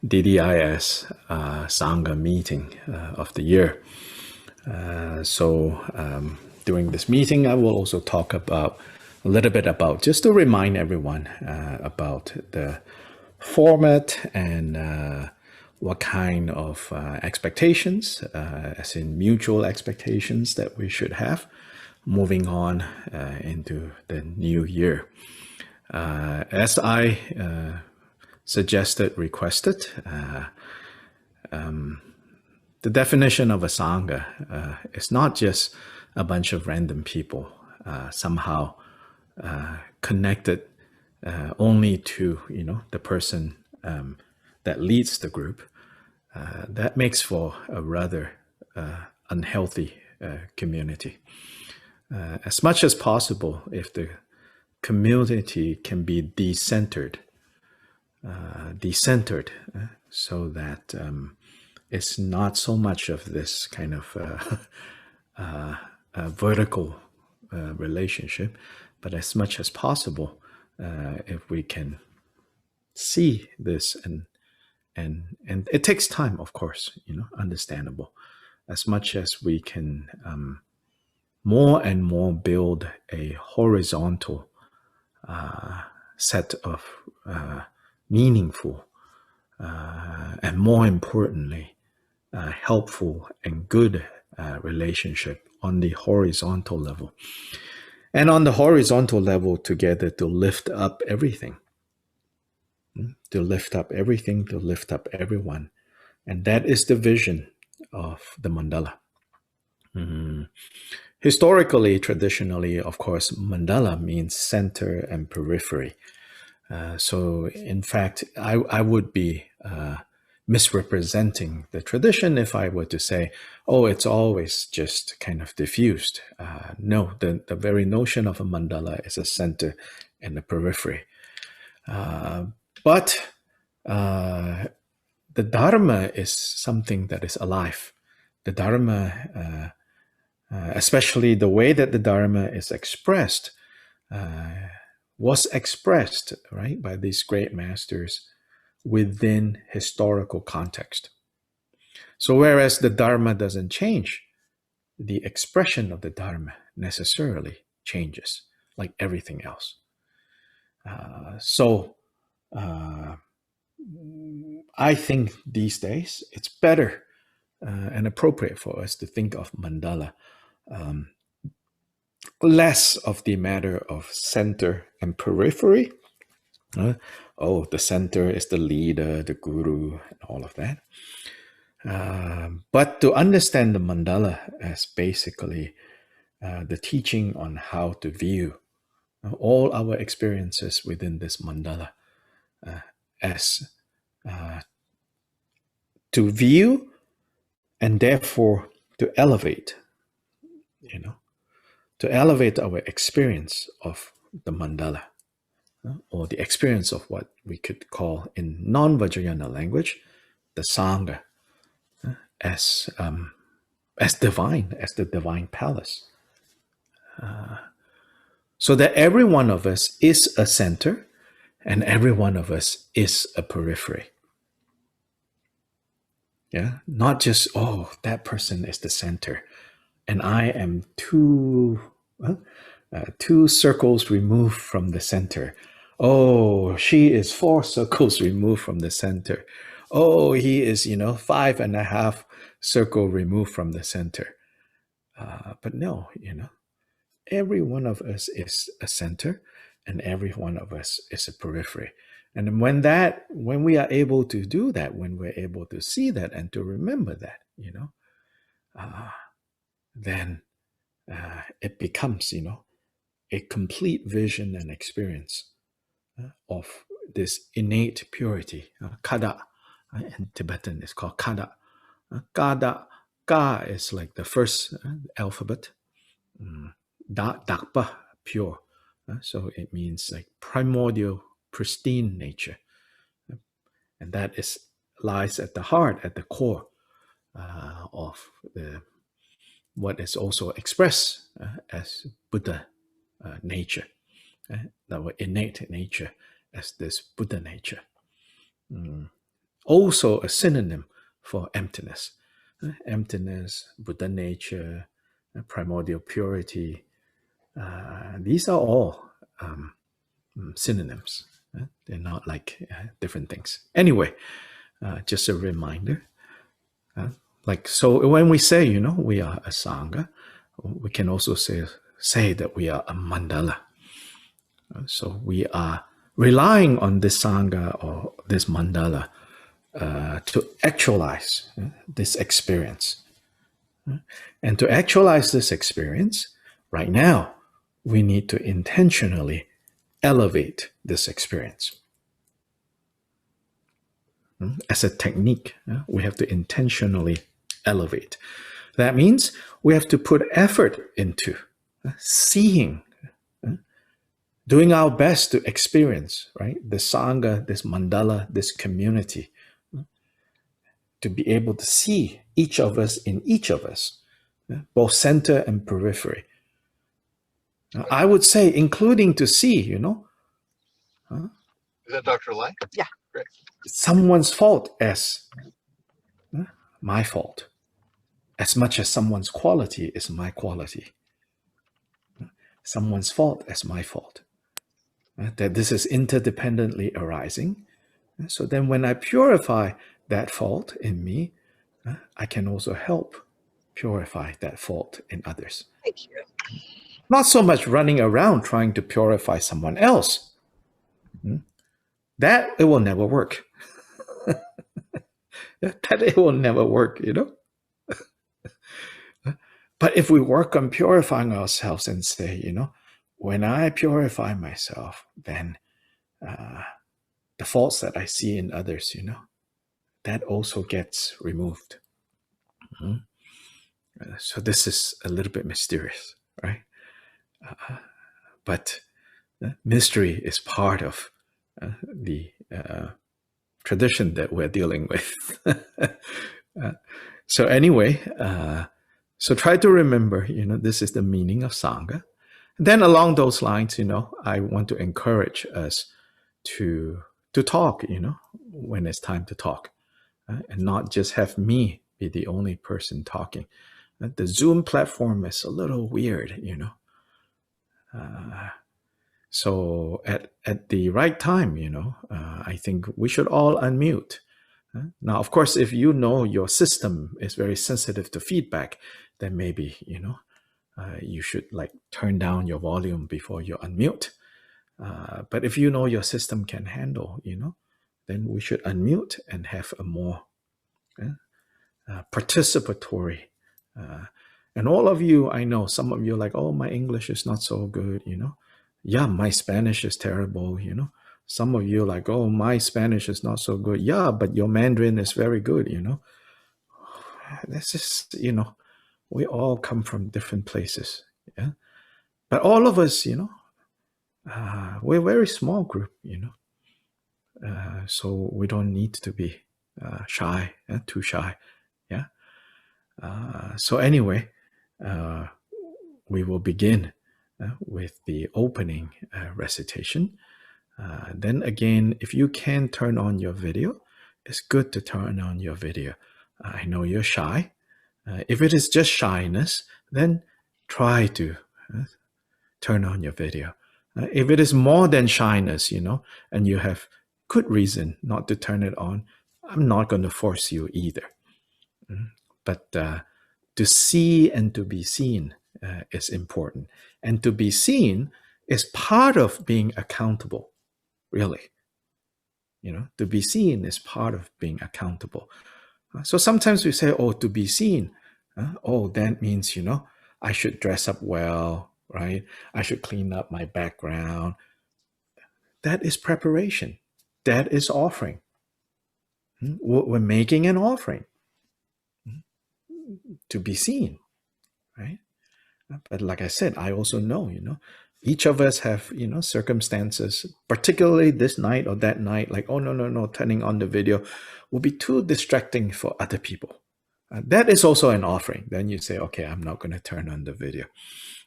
DDIS Sangha meeting of the year. During this meeting, I will also talk about a little bit about, just to remind everyone about the format and what kind of expectations, as in mutual expectations, that we should have moving on into the new year. As I requested, the definition of a Sangha is not just a bunch of random people somehow connected only to, the person that leads the group. That makes for a rather unhealthy community. As much as possible, if the community can be decentered, so that it's not so much of this kind of vertical relationship, but as much as possible, if we can see this, and it takes time, of course, understandable, as much as we can more and more build a horizontal set of meaningful and, more importantly, helpful and good relationship on the horizontal level. And on the horizontal level, together, to lift up everything. To lift up everything, to lift up everyone. And that is the vision of the mandala. Historically, traditionally, of course, mandala means center and periphery. So, in fact, I would be misrepresenting the tradition if I were to say, oh, it's always just kind of diffused. No, the very notion of a mandala is a center and a periphery. But the Dharma is something that is alive. The Dharma, especially the way that the Dharma is expressed, was expressed, right, by these great masters within historical context. So whereas the Dharma doesn't change, the expression of the Dharma necessarily changes, like everything else. I think these days it's better and appropriate for us to think of mandala less of the matter of center and periphery. The center is the leader, the guru, and all of that. But to understand the mandala as basically the teaching on how to view all our experiences within this mandala as to view and therefore to elevate, to elevate our experience of the mandala, or the experience of what we could call in non-Vajrayana language, the Sangha, as divine, as the divine palace. So that every one of us is a center and every one of us is a periphery. Yeah, not just, that person is the center and I am two circles removed from the center. Oh, she is 4 circles removed from the center. Oh, he is, 5.5 circles removed from the center. But no, every one of us is a center and every one of us is a periphery. And when we are able to do that, when we're able to see that and to remember that, then it becomes, a complete vision and experience of this innate purity. Kada, in Tibetan, it's called kada. Kada, ka is like the first alphabet. Da, dakpa, pure. So it means like primordial, pristine nature. And that lies at the heart, at the core of what is also expressed as Buddha nature, our innate nature as this Buddha nature. also a synonym for emptiness. Emptiness, Buddha nature, primordial purity. These are all synonyms. They're not like different things. Anyway, just a reminder. So when we say, we are a Sangha, we can also say that we are a mandala. So we are relying on this Sangha or this mandala to actualize this experience. And to actualize this experience, right now, we need to intentionally elevate this experience. As a technique, we have to intentionally elevate. That means we have to put effort into seeing, doing our best to experience, right? The Sangha, this mandala, this community, to be able to see each of us in each of us, both center and periphery. I would say, including to see, Is that Dr. Lai? Yeah. Great. Someone's fault as my fault, as much as someone's quality is my quality. Someone's fault as my fault. That this is interdependently arising. So then when I purify that fault in me, I can also help purify that fault in others. Thank you. Not so much running around trying to purify someone else. That it will never work. That it will never work, But if we work on purifying ourselves and say, when I purify myself, then the faults that I see in others, that also gets removed. So this is a little bit mysterious, right? But mystery is part of the tradition that we're dealing with. So anyway, so try to remember, this is the meaning of Sangha. And then along those lines, I want to encourage us to talk, when it's time to talk, and not just have me be the only person talking. The Zoom platform is a little weird, so at the right time, I think we should all unmute. Now, of course, if your system is very sensitive to feedback, then maybe, you should turn down your volume before you unmute. But if your system can handle, then we should unmute and have a more participatory. And all of you, I know some of you are like, oh, my English is not so good, Yeah, my Spanish is terrible, Some of you are like, oh, my Spanish is not so good. Yeah, but your Mandarin is very good, This is, we all come from different places, yeah. But all of us, we're a very small group, so we don't need to be shy, too shy, yeah. So anyway, we will begin with the opening recitation. Then again, if you can turn on your video, it's good to turn on your video. I know you're shy. If it is just shyness, then try to turn on your video. If it is more than shyness, and you have good reason not to turn it on, I'm not going to force you either. But to see and to be seen is important. And to be seen is part of being accountable, really. To be seen is part of being accountable. So sometimes we say, oh, to be seen. Oh, that means, I should dress up well, right? I should clean up my background. That is preparation. That is offering. We're making an offering to be seen, right? But like I said, I also know, each of us have, circumstances, particularly this night or that night, like, oh, no, turning on the video will be too distracting for other people. That is also an offering. Then you say, okay, I'm not going to turn on the video.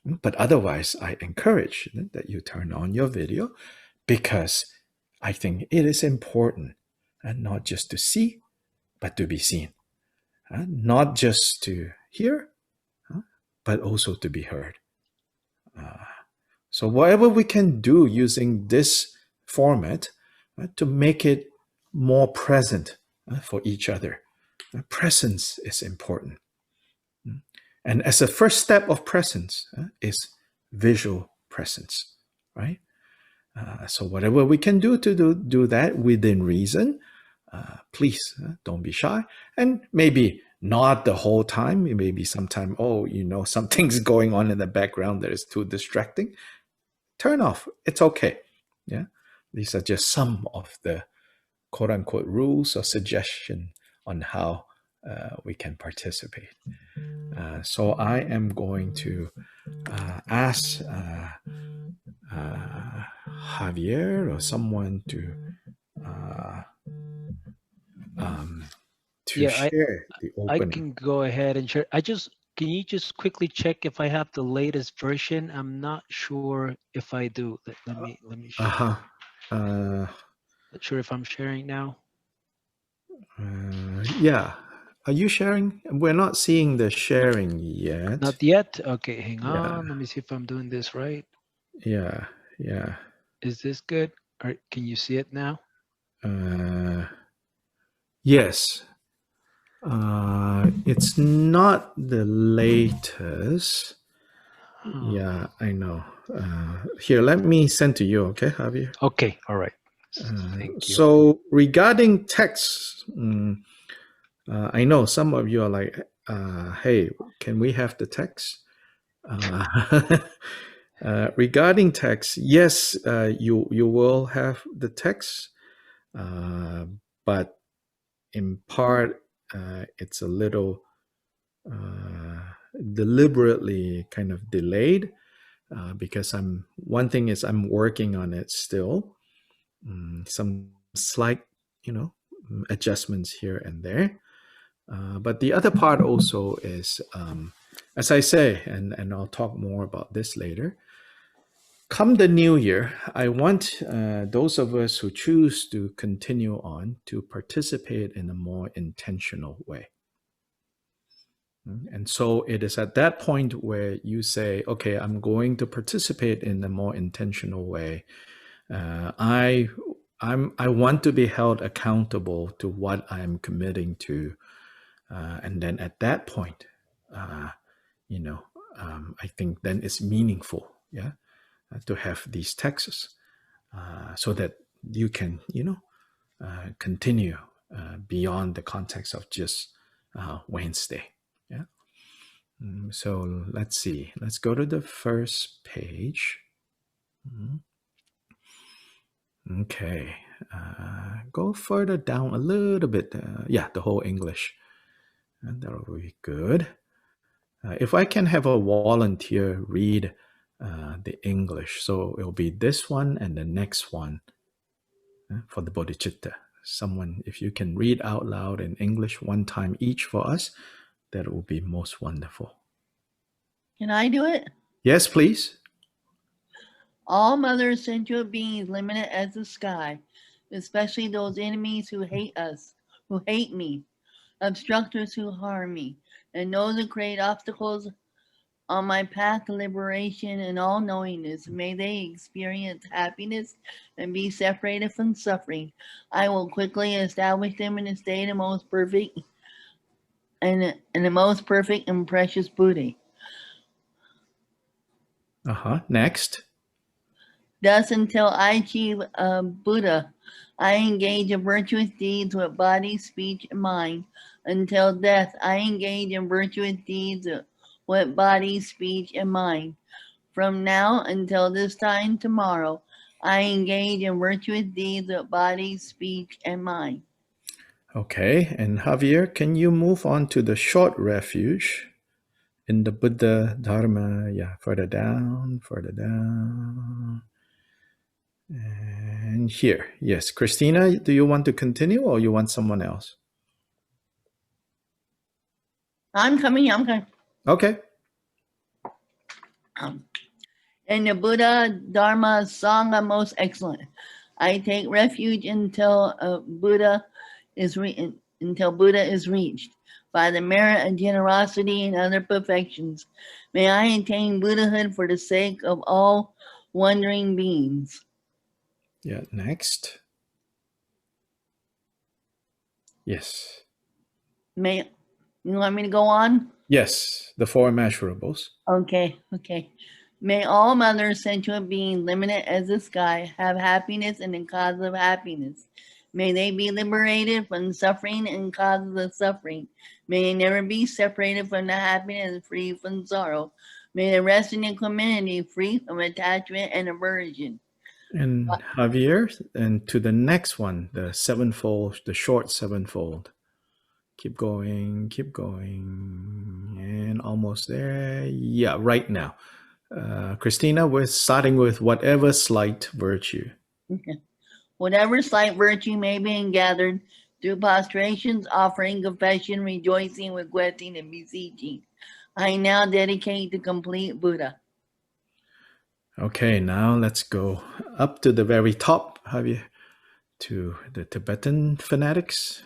But otherwise, I encourage that you turn on your video because I think it is important and not just to see, but to be seen, not just to hear, but also to be heard. So whatever we can do using this format to make it more present for each other. Presence is important. And as a first step of presence is visual presence, right? So whatever we can do to do that within reason, please don't be shy. And maybe not the whole time. Maybe sometime, something's going on in the background that is too distracting. Turn off. It's okay. Yeah. These are just some of the quote unquote rules or suggestion on how we can participate. So I am going to ask Javier or someone to Yeah, share the I opening. can go ahead and share. Can you just quickly check if I have the latest version? I'm not sure if I do. Let me share. Not sure if I'm sharing now. Yeah. Are you sharing? We're not seeing the sharing yet. Not yet. Okay, hang Yeah. on. Let me see if I'm doing this right. Yeah. Yeah. Is this good? Or can you see it now? Yes. It's not the latest. Yeah, I know. Here, let me send to you, okay, Javier? Okay, all right. Thank you. So regarding text, I know some of you are like, hey, can we have the text? Regarding text, yes, you will have the text, but in part, it's a little deliberately kind of delayed because one thing is I'm working on it still. Some slight, adjustments here and there. But the other part also is, as I say, and I'll talk more about this later. Come the new year, I want those of us who choose to continue on to participate in a more intentional way. And so it is at that point where you say, okay, I'm going to participate in a more intentional way. I want to be held accountable to what I'm committing to. And then at that point, I think then it's meaningful, to have these texts so that you can, continue beyond the context of just Wednesday. Yeah. So let's see. Let's go to the first page. Okay. Go further down a little bit. The whole English. And that'll be good. If I can have a volunteer read the English, so it'll be this one and the next one for the bodhicitta. Someone, if you can read out loud in English one time each for us, that will be most wonderful. Can I do it? Yes, please. All mother sentient beings limited as the sky, especially those enemies who hate us, who hate me, obstructors who harm me, and those who create obstacles on my path to liberation and all knowingness. May they experience happiness and be separated from suffering. I will quickly establish them in a state of most perfect and the most perfect and precious Buddha. Next. Thus, until I achieve Buddha, I engage in virtuous deeds with body, speech, and mind. Until death, I engage in virtuous deeds with body, speech, and mind. From now until this time tomorrow, I engage in virtuous deeds with body, speech, and mind. Okay, and Javier, can you move on to the short refuge in the Buddha Dharma? Yeah, further down. And here, yes. Christina, do you want to continue or you want someone else? I'm coming. Okay. And the Buddha, Dharma, Sangha most excellent. I take refuge until Buddha until Buddha is reached. By the merit of generosity and other perfections, may I attain Buddhahood for the sake of all wandering beings. Yeah, next. Yes. May you want me to go on? Yes, the four immeasurables. Okay. May all mothers sentient beings, limited as the sky, have happiness and the cause of happiness. May they be liberated from suffering and causes of suffering. May they never be separated from the happiness, free from sorrow. May they rest in equanimity, free from attachment and aversion. And Javier, and to the next one, the sevenfold, the short sevenfold. Keep going, and almost there. Yeah, right now. Christina, we're starting with whatever slight virtue. Okay. Whatever slight virtue may be gathered through prostrations, offering, confession, rejoicing, requesting, and beseeching, I now dedicate to complete Buddha. Okay, now let's go up to the very top, Javier, to the Tibetan fanatics.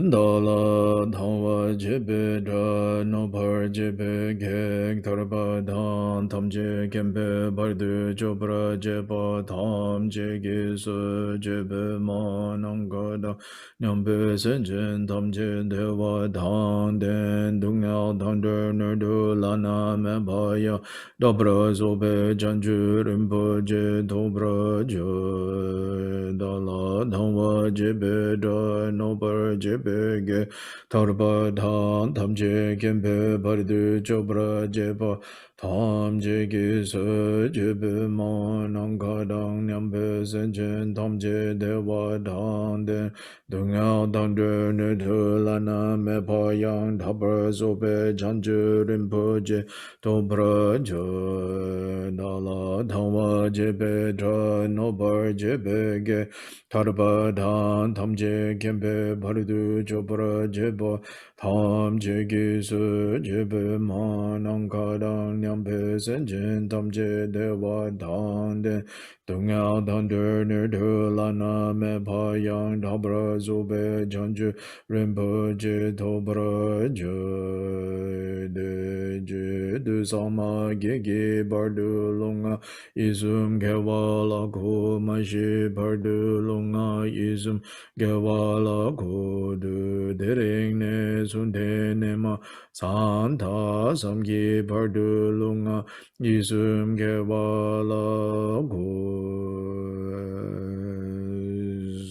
Dala Dhawa Jibe Dra Nopar Jibe Gek Tarba Dhan Tam Je Kempe Bardu Jobra Jeba Tam Je Gisu Jibe Ma Nangada Nyambe Senjen Tam Je Dewa Dhan Den Dungal Dhander Nerdu Lana Mebaya Dobra Zobe Janju Rimpo Je Dobra Jo Dala Dhawa Jibe Dra Nopar Jibe Ge Tarba Dhan Tam Je Kempe Bardu Jobra Jeba Tam Je Gisu Jibe Ma Nangkadang Nyambe Senjen Tam Je Dewa Dhan Den Dungal Dhander Nerdu Lana Mepa Yang Dabra Zobe Janju Rimpo Je Dobra Jo Dala Dhawa Jibe Dra Nopar Jibe Ge Tarba Dhan Tam Je Kempe Bardu Jobra Jeba Tam Je Gisu Jibe Ma Nangkadang Nyampe Senjen Tam Je Dewa Dhan Den Dungal Dhander Nerdu Lana Mepa Yang Dabra Zobe Janju Rimpo Je Dobra Jo De Je Du Sama Gege Bardu Lunga Izum Gewala Ko Mashi Bardu Lunga Izum Gewala Ko Du Dering Ne Sunde Nema Santa Samgi Bardu Lunga Izum Gewala Ko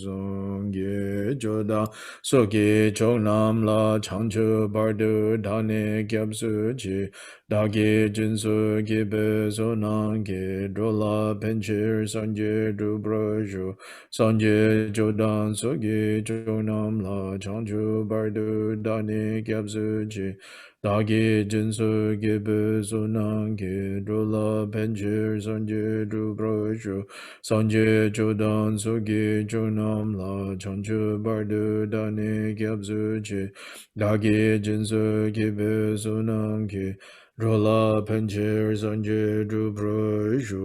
Zongye Joda Soki Chonam La Changchu Bardu Dane Gyabsu Chi Dagi Jinsu Gibe Zonang Ge Drola Penchir Sanje Drubraju Sanje Jodan Soki Chonam La Changchu Bardu Dane Gyabsu Chi Dagi Jinsu Gibe Zonang Ge Drola Penchir Sanje Drubraju Sanje Jodan Soki Chonam La Changchu Bardu Dane Gyabsu Chi Dagi Jinsu Gibe Zonang Ge Rola Penchir Sanje Drubraju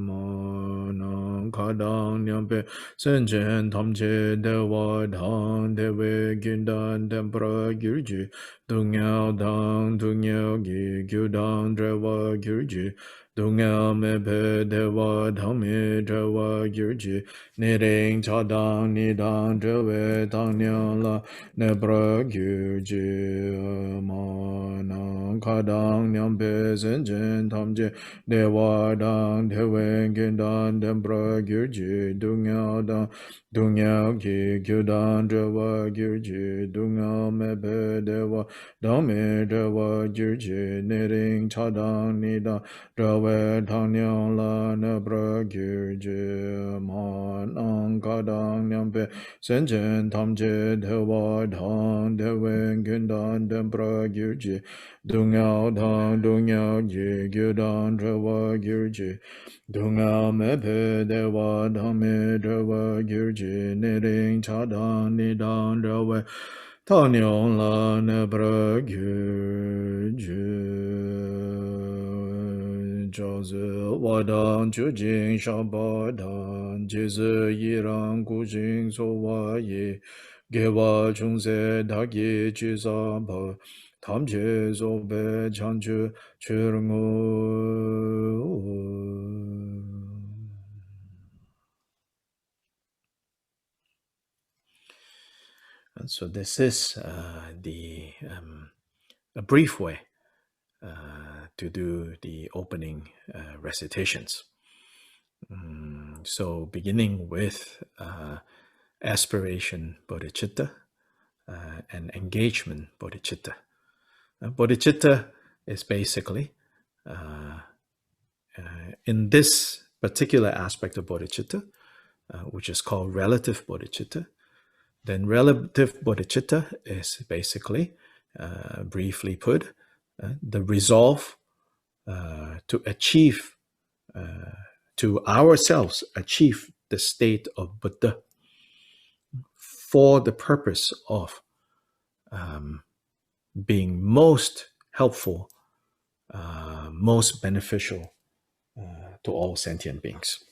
Manang Kadang Nyampe Senjen Tamche Dewa Dang Dewe Gindan Tempra Gyurji Dungyao Dang Dungyao Gi Gyudang Drewa Gyurji Dungyao Mepe Dewa Dhammi Drewa Gyurji Niring Chadang Nidang Drewe Dang Nyang La Nebra Gyurji Manang Kadang Nyampe Senjen Tamje Dewa Dang Dewen Gindan Dembra Gyurji Dungyao Dang Dungyao Gi Gyudan Dewa Gyurji Dungyao Mepe Dewa Dhammi Dewa Gyurji Niring Chadang Nidang Drewe Dang Nyang La Nebra Gyurji Manang Kadang Nyampe Senjen Tamje Dewa Dang Dewen Gindan Dembra Gyurji Dungyao Dang Dungyao Gi Gyudan Drewa Gyurji Dungyao Mepe Dewa Dhammi Drewa Gyurji Niring Chadang Nidang Drewe Tanyong La Nebra Gyurji zhao zi wa dan ju jing sha ba dan ji zi yi ran gu jing so wa yi ge wa chung se da gi ji za ba tam je zo be chang ju chu ngu. And so this is a brief way to do the opening recitations. So beginning with aspiration bodhicitta and engagement bodhicitta. Bodhicitta is basically, in this particular aspect of bodhicitta, which is called relative bodhicitta, then relative bodhicitta is basically, briefly put, the resolve to achieve, to ourselves achieve the state of Buddha for the purpose of being most helpful, most beneficial to all sentient beings.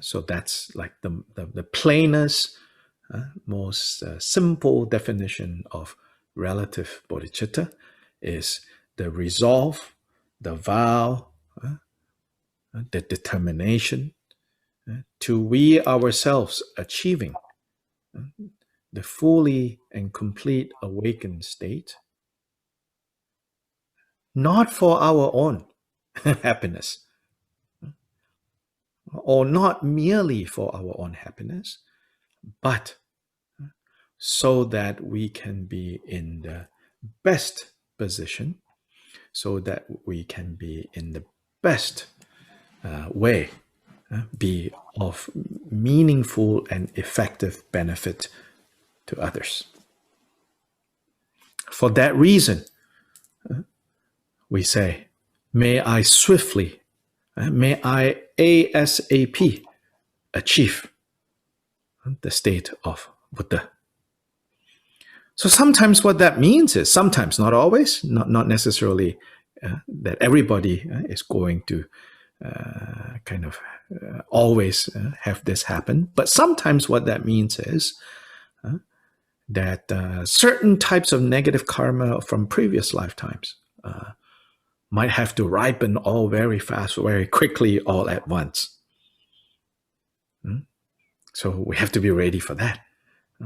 So that's like the plainest, most simple definition of relative bodhicitta is the resolve, the vow, the determination to we ourselves achieving the fully and complete awakened state, not for our own happiness, or not merely for our own happiness, but so that we can be in the best position, so that we can be in the best way, be of meaningful and effective benefit to others. For that reason, we say, may I swiftly, may I ASAP achieve the state of Buddha. So sometimes what that means is, sometimes, not always, not necessarily that everybody is going to always have this happen, but sometimes what that means is that certain types of negative karma from previous lifetimes might have to ripen all very fast, very quickly, all at once. So we have to be ready for that.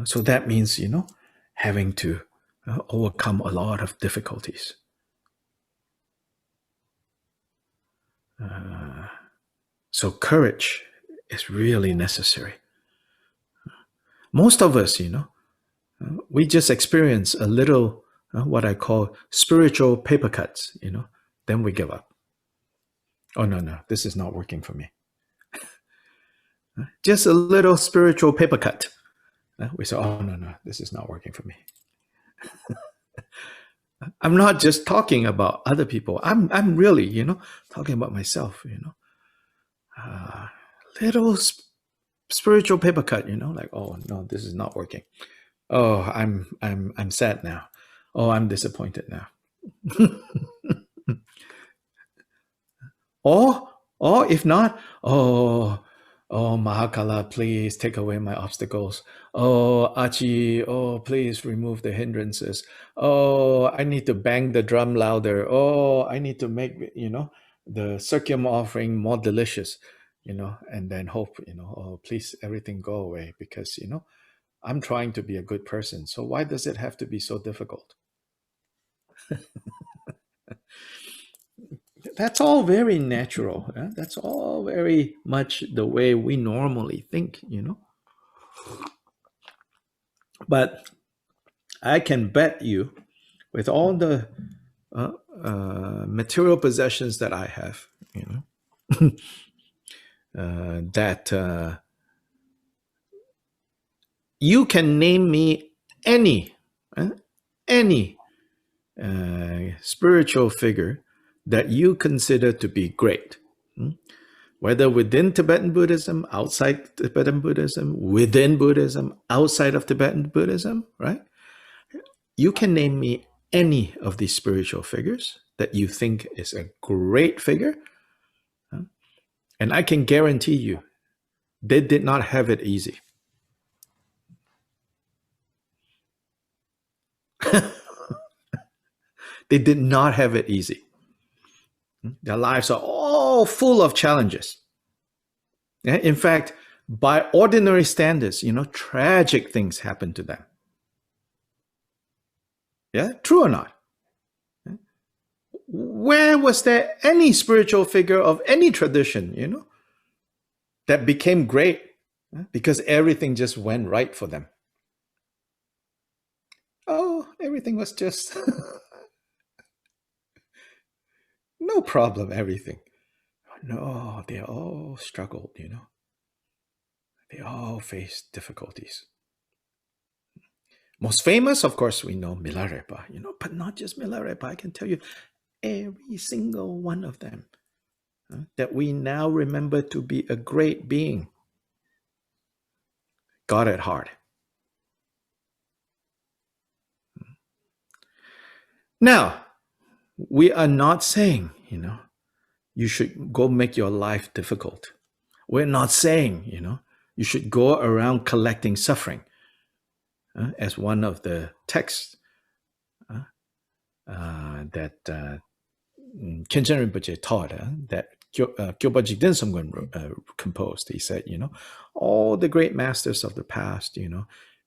So that means, having to overcome a lot of difficulties. So courage is really necessary. Most of us, we just experience a little, what I call spiritual paper cuts, then we give up. Oh, no, this is not working for me. Just a little spiritual paper cut. We say, oh, no, this is not working for me. I'm not just talking about other people. I'm really, talking about myself, little spiritual paper cut, like, oh, no, this is not working. Oh, I'm sad now. Oh, I'm disappointed now. or if not, oh, Mahakala, please take away my obstacles. Oh, Achi, please remove the hindrances. Oh, I need to bang the drum louder. Oh, I need to make, the circum offering more delicious, and then hope, oh, please, everything go away because, I'm trying to be a good person. So why does it have to be so difficult? That's all very natural. That's all very much the way we normally think, But I can bet you, with all the material possessions that I have, that you can name me any spiritual figure that you consider to be great, whether within Tibetan Buddhism, outside Tibetan Buddhism, within Buddhism, outside of Tibetan Buddhism, right? You can name me any of these spiritual figures that you think is a great figure, and I can guarantee you, they did not have it easy. They did not have it easy. Their lives are all full of challenges. In fact, by ordinary standards, tragic things happen to them. Yeah, true or not? Where was there any spiritual figure of any tradition, that became great because everything just went right for them? Oh, everything was just no problem, everything. No, they all struggled, They all faced difficulties. Most famous, of course, we know Milarepa, but not just Milarepa. I can tell you every single one of them that we now remember to be a great being got it hard. Now, we are not saying, you should go make your life difficult. We're not saying, you should go around collecting suffering. As one of the texts that Khenchen Rinpoche taught, that Kyopa Jigden Samgön composed. He said, all the great masters of the past,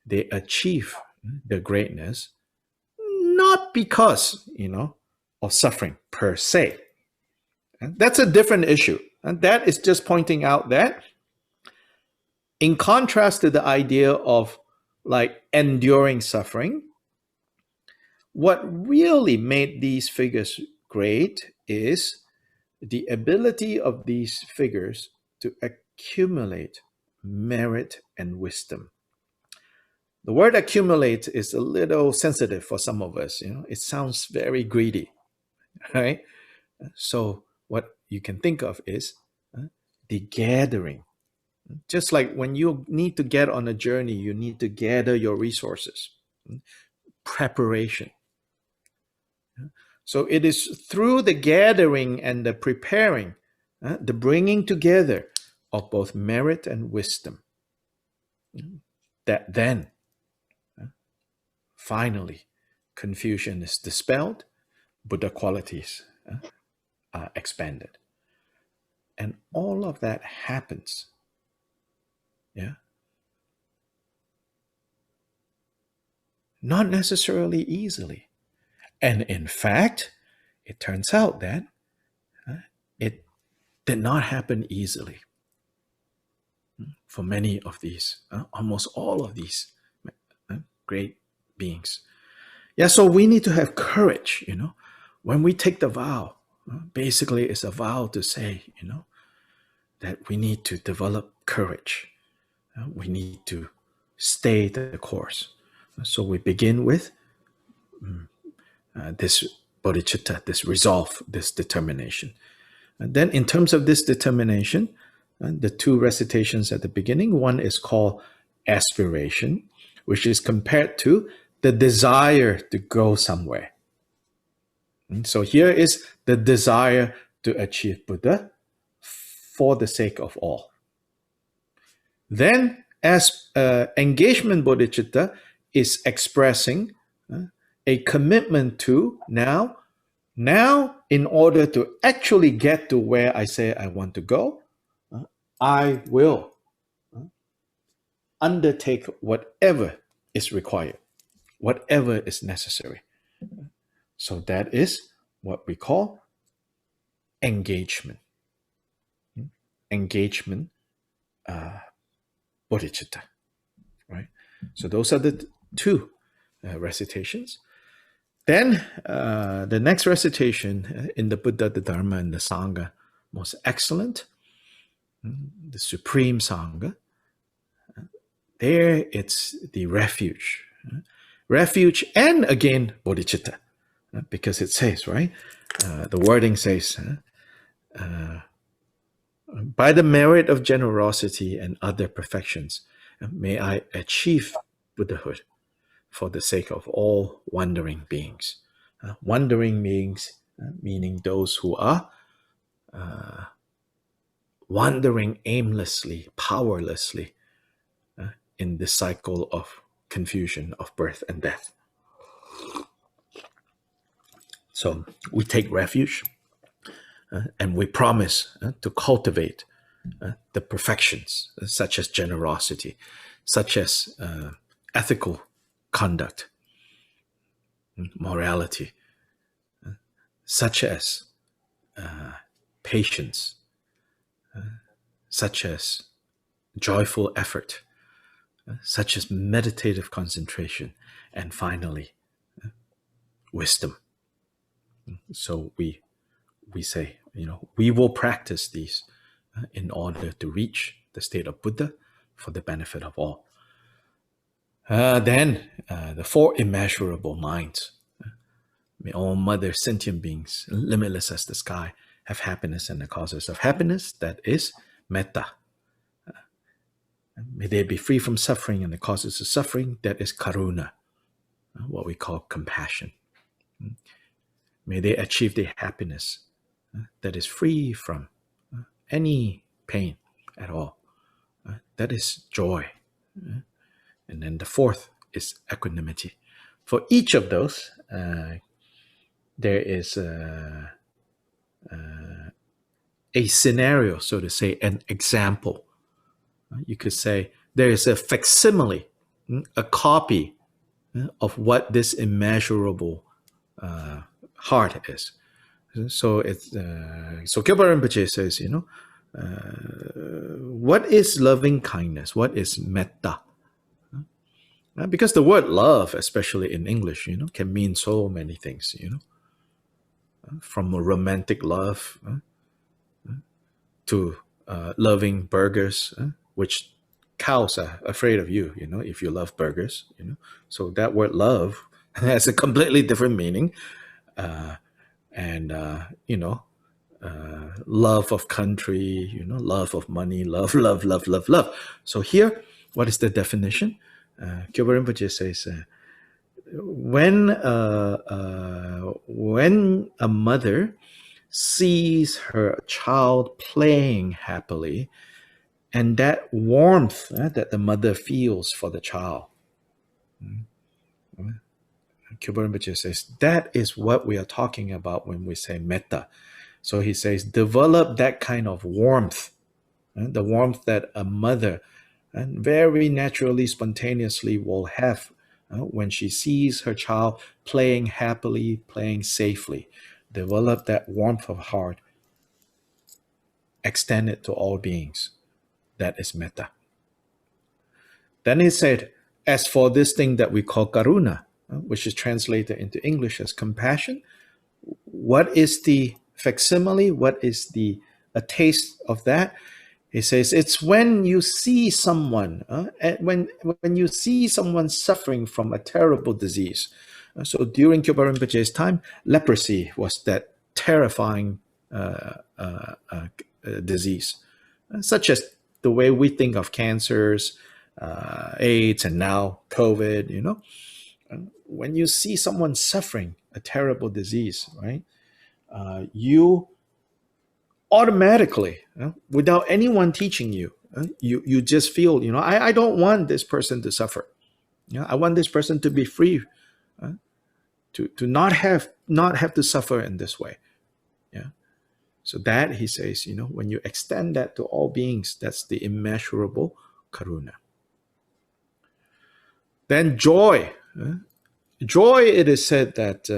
they achieve their greatness not because, of suffering per se. And that's a different issue. And that is just pointing out that in contrast to the idea of like enduring suffering, what really made these figures great is the ability of these figures to accumulate merit and wisdom. The word accumulate is a little sensitive for some of us. It sounds very greedy, right? So what you can think of is the gathering. Just like when you need to get on a journey, you need to gather your resources. Preparation. So it is through the gathering and the preparing, the bringing together of both merit and wisdom, that then, finally, confusion is dispelled, Buddha qualities are expanded. And all of that happens, not necessarily easily. And in fact, it turns out that it did not happen easily for many of these, almost all of these great beings. Yeah, so we need to have courage, when we take the vow. Basically, it's a vow to say, that we need to develop courage. We need to stay the course. So we begin with this bodhicitta, this resolve, this determination. And then in terms of this determination, the two recitations at the beginning, one is called aspiration, which is compared to the desire to go somewhere. And so here is the desire to achieve Buddha for the sake of all. Then as engagement bodhicitta is expressing a commitment to now in order to actually get to where I say I want to go, I will undertake whatever is required, whatever is necessary. So that is what we call engagement. Engagement bodhicitta, right? So those are the two recitations. Then the next recitation in the Buddha, the Dharma, and the Sangha, most excellent, the Supreme Sangha. There it's the refuge. Refuge and again bodhicitta, because it says, right? The wording says, by the merit of generosity and other perfections, may I achieve Buddhahood for the sake of all wandering beings. Wandering beings meaning those who are wandering aimlessly, powerlessly in this cycle of confusion of birth and death. So we take refuge and we promise to cultivate the perfections, such as generosity, such as ethical conduct, morality, such as patience, such as joyful effort, such as meditative concentration, and finally, wisdom. So we say, we will practice these in order to reach the state of Buddha for the benefit of all. Then the four immeasurable minds. May all mother sentient beings, limitless as the sky, have happiness and the causes of happiness, that is metta. May they be free from suffering and the causes of suffering, that is karuna, what we call compassion. May they achieve their happiness that is free from any pain at all, that is joy. And then the fourth is equanimity. For each of those, there is a scenario, so to say, an example. You could say there is a facsimile, a copy of what this immeasurable heart is. So it's so Kyopa Rinpoche says, what is loving kindness? What is metta? Because the word love, especially in English, can mean so many things. From a romantic love to loving burgers, which cows are afraid of you, if you love burgers, So that word love has a completely different meaning. Love of country, love of money, love. So here, what is the definition? Kyopa Rinpoche says, when a mother sees her child playing happily, and that warmth that the mother feels for the child, Kyopa Rinpoche says, that is what we are talking about when we say metta. So he says, develop that kind of warmth, the warmth that a mother very naturally, spontaneously will have when she sees her child playing happily, playing safely. Develop that warmth of heart. Extend it to all beings. That is metta. Then he said, as for this thing that we call karuna, which is translated into English as compassion, what is the facsimile? What is a taste of that? He says, it's when you see someone, when you see someone suffering from a terrible disease. So during Kyopa Rinpoche's time, leprosy was that terrifying disease, such as the way we think of cancers, AIDS, and now COVID, When you see someone suffering a terrible disease, right, you automatically, without anyone teaching you, you just feel, I don't want this person to suffer. I want this person to be free, to not have to suffer in this way. So that, he says, when you extend that to all beings, that's the immeasurable karuna. Then joy. Joy, it is said that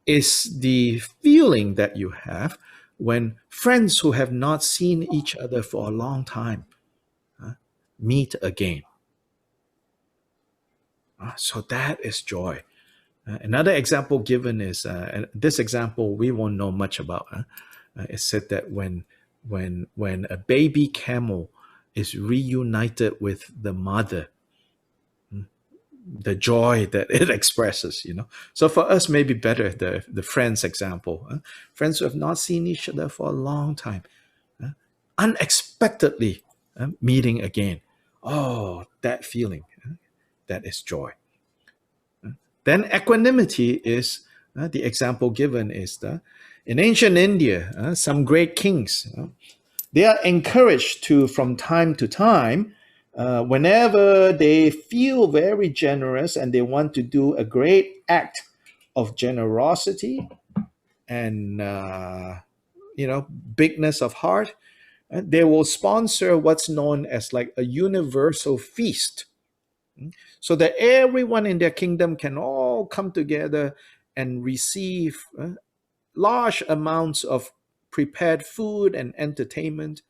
is the feeling that you have when friends who have not seen each other for a long time meet again. So that is joy. Another example given is, and this example we won't know much about. It's said that when a baby camel is reunited with the mother, the joy that it expresses, So for us, maybe better the friends example. Friends who have not seen each other for a long time, unexpectedly meeting again. Oh, that feeling, that is joy. Then equanimity is The example given is in ancient India, some great kings, they are encouraged to, from time to time, whenever they feel very generous and they want to do a great act of generosity and bigness of heart, they will sponsor what's known as like a universal feast, so that everyone in their kingdom can all come together and receive large amounts of prepared food and entertainment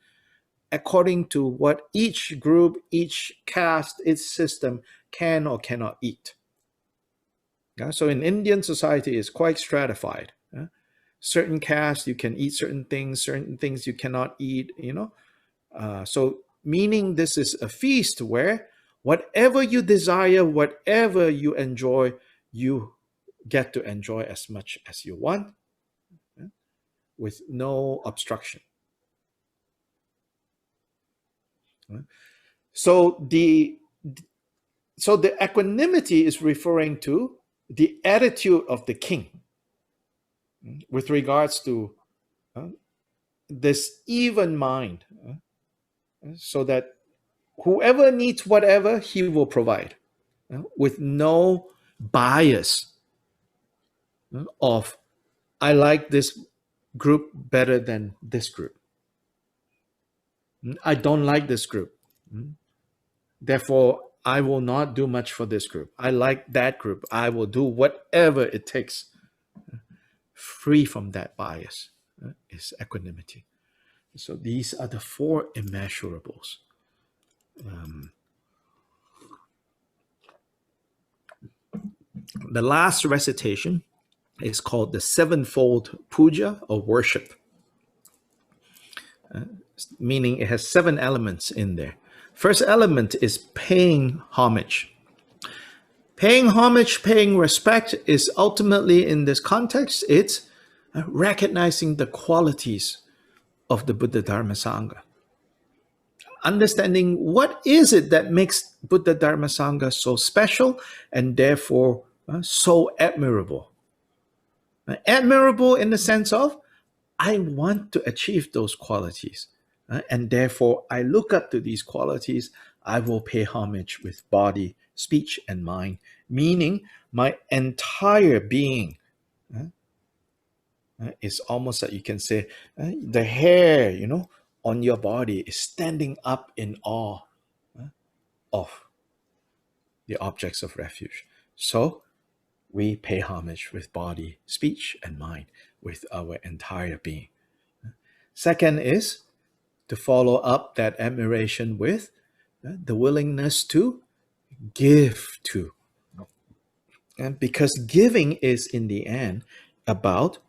according to what each group, each caste, each system can or cannot eat. So in Indian society, it's quite stratified. Certain castes, you can eat certain things you cannot eat, so meaning this is a feast where whatever you desire, whatever you enjoy, you get to enjoy as much as you want, with no obstruction. So the equanimity is referring to the attitude of the king with regards to this even mind, so that whoever needs whatever, he will provide, with no bias of, I like this group better than this group. I don't like this group. Therefore, I will not do much for this group. I like that group. I will do whatever it takes. Free from that bias is equanimity. So these are the 4 immeasurables. The last recitation is called the 7-fold puja or worship, meaning it has 7 elements in there. First element is paying homage. Paying homage, paying respect is ultimately, in this context, it's recognizing the qualities of the Buddha Dharma Sangha. Understanding what is it that makes Buddha Dharma Sangha so special and therefore so admirable. Admirable in the sense of, I want to achieve those qualities. And therefore, I look up to these qualities. I will pay homage with body, speech, and mind, meaning my entire being is almost like you can say the hair, on your body is standing up in awe of the objects of refuge. So we pay homage with body, speech, and mind, with our entire being. Second is to follow up that admiration with the willingness to give to. And because giving is, in the end, about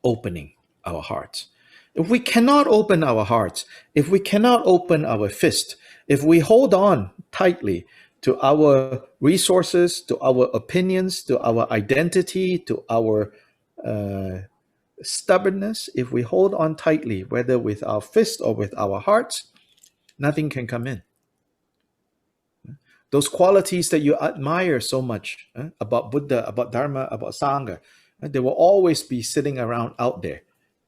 opening our hearts. If we cannot open our hearts, if we cannot open our fist, if we hold on tightly to our resources, to our opinions, to our identity, to our stubbornness, if we hold on tightly, whether with our fist or with our hearts, nothing can come in. Those qualities that you admire so much about Buddha, about Dharma, about Sangha, they will always be sitting around out there.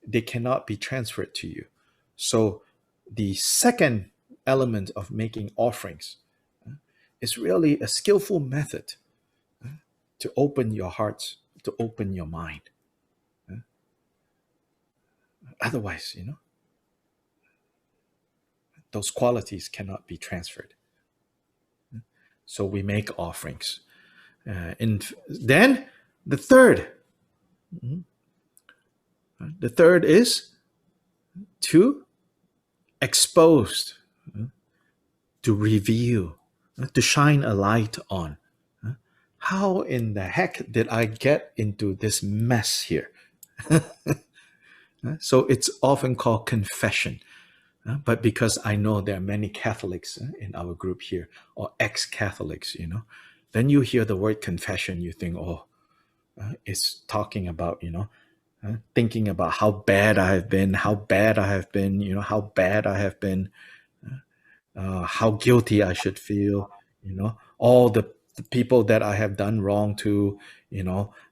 They cannot be transferred to you. So the second element of making offerings is really a skillful method to open your hearts, to open your mind. Otherwise, those qualities cannot be transferred. So we make offerings. And then the third is to expose, to reveal, to shine a light on. How in the heck did I get into this mess here? So it's often called confession. But because I know there are many Catholics in our group here, or ex-Catholics, then you hear the word confession, you think, it's talking about, thinking about how bad I have been, how bad I have been, how bad I have been, how guilty I should feel, all the the people that I have done wrong to,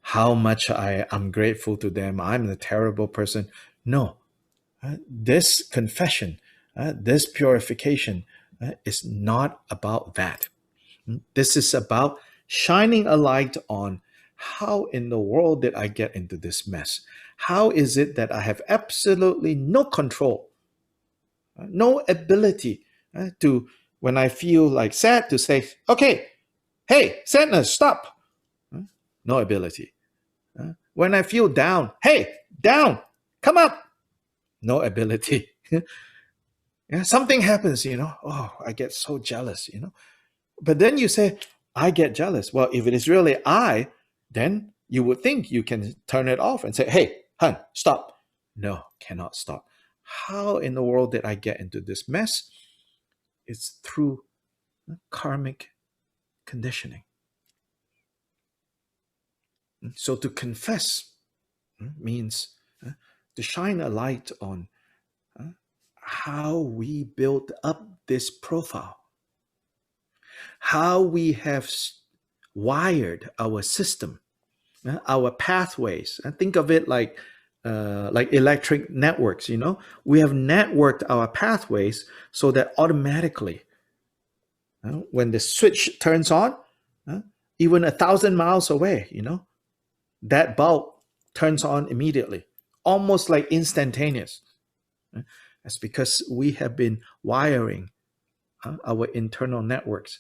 how much I'm grateful to them. I'm a terrible person. No, this confession, this purification is not about that. This is about shining a light on how in the world did I get into this mess? How is it that I have absolutely no control, no ability to, when I feel like sad, to say, okay, hey, sadness, stop. No ability. When I feel down, hey, down, come up. No ability. Something happens, oh, I get so jealous, But then you say, I get jealous. Well, if it is really I, then you would think you can turn it off and say, hey, hun, stop. No, cannot stop. How in the world did I get into this mess? It's through karmic conditioning. So to confess means to shine a light on how we build up this profile, how we have wired our system, our pathways. And think of it like electric networks. We have networked our pathways so that automatically, when the switch turns on, even 1,000 miles away, that bulb turns on immediately, almost like instantaneous. That's because we have been wiring our internal networks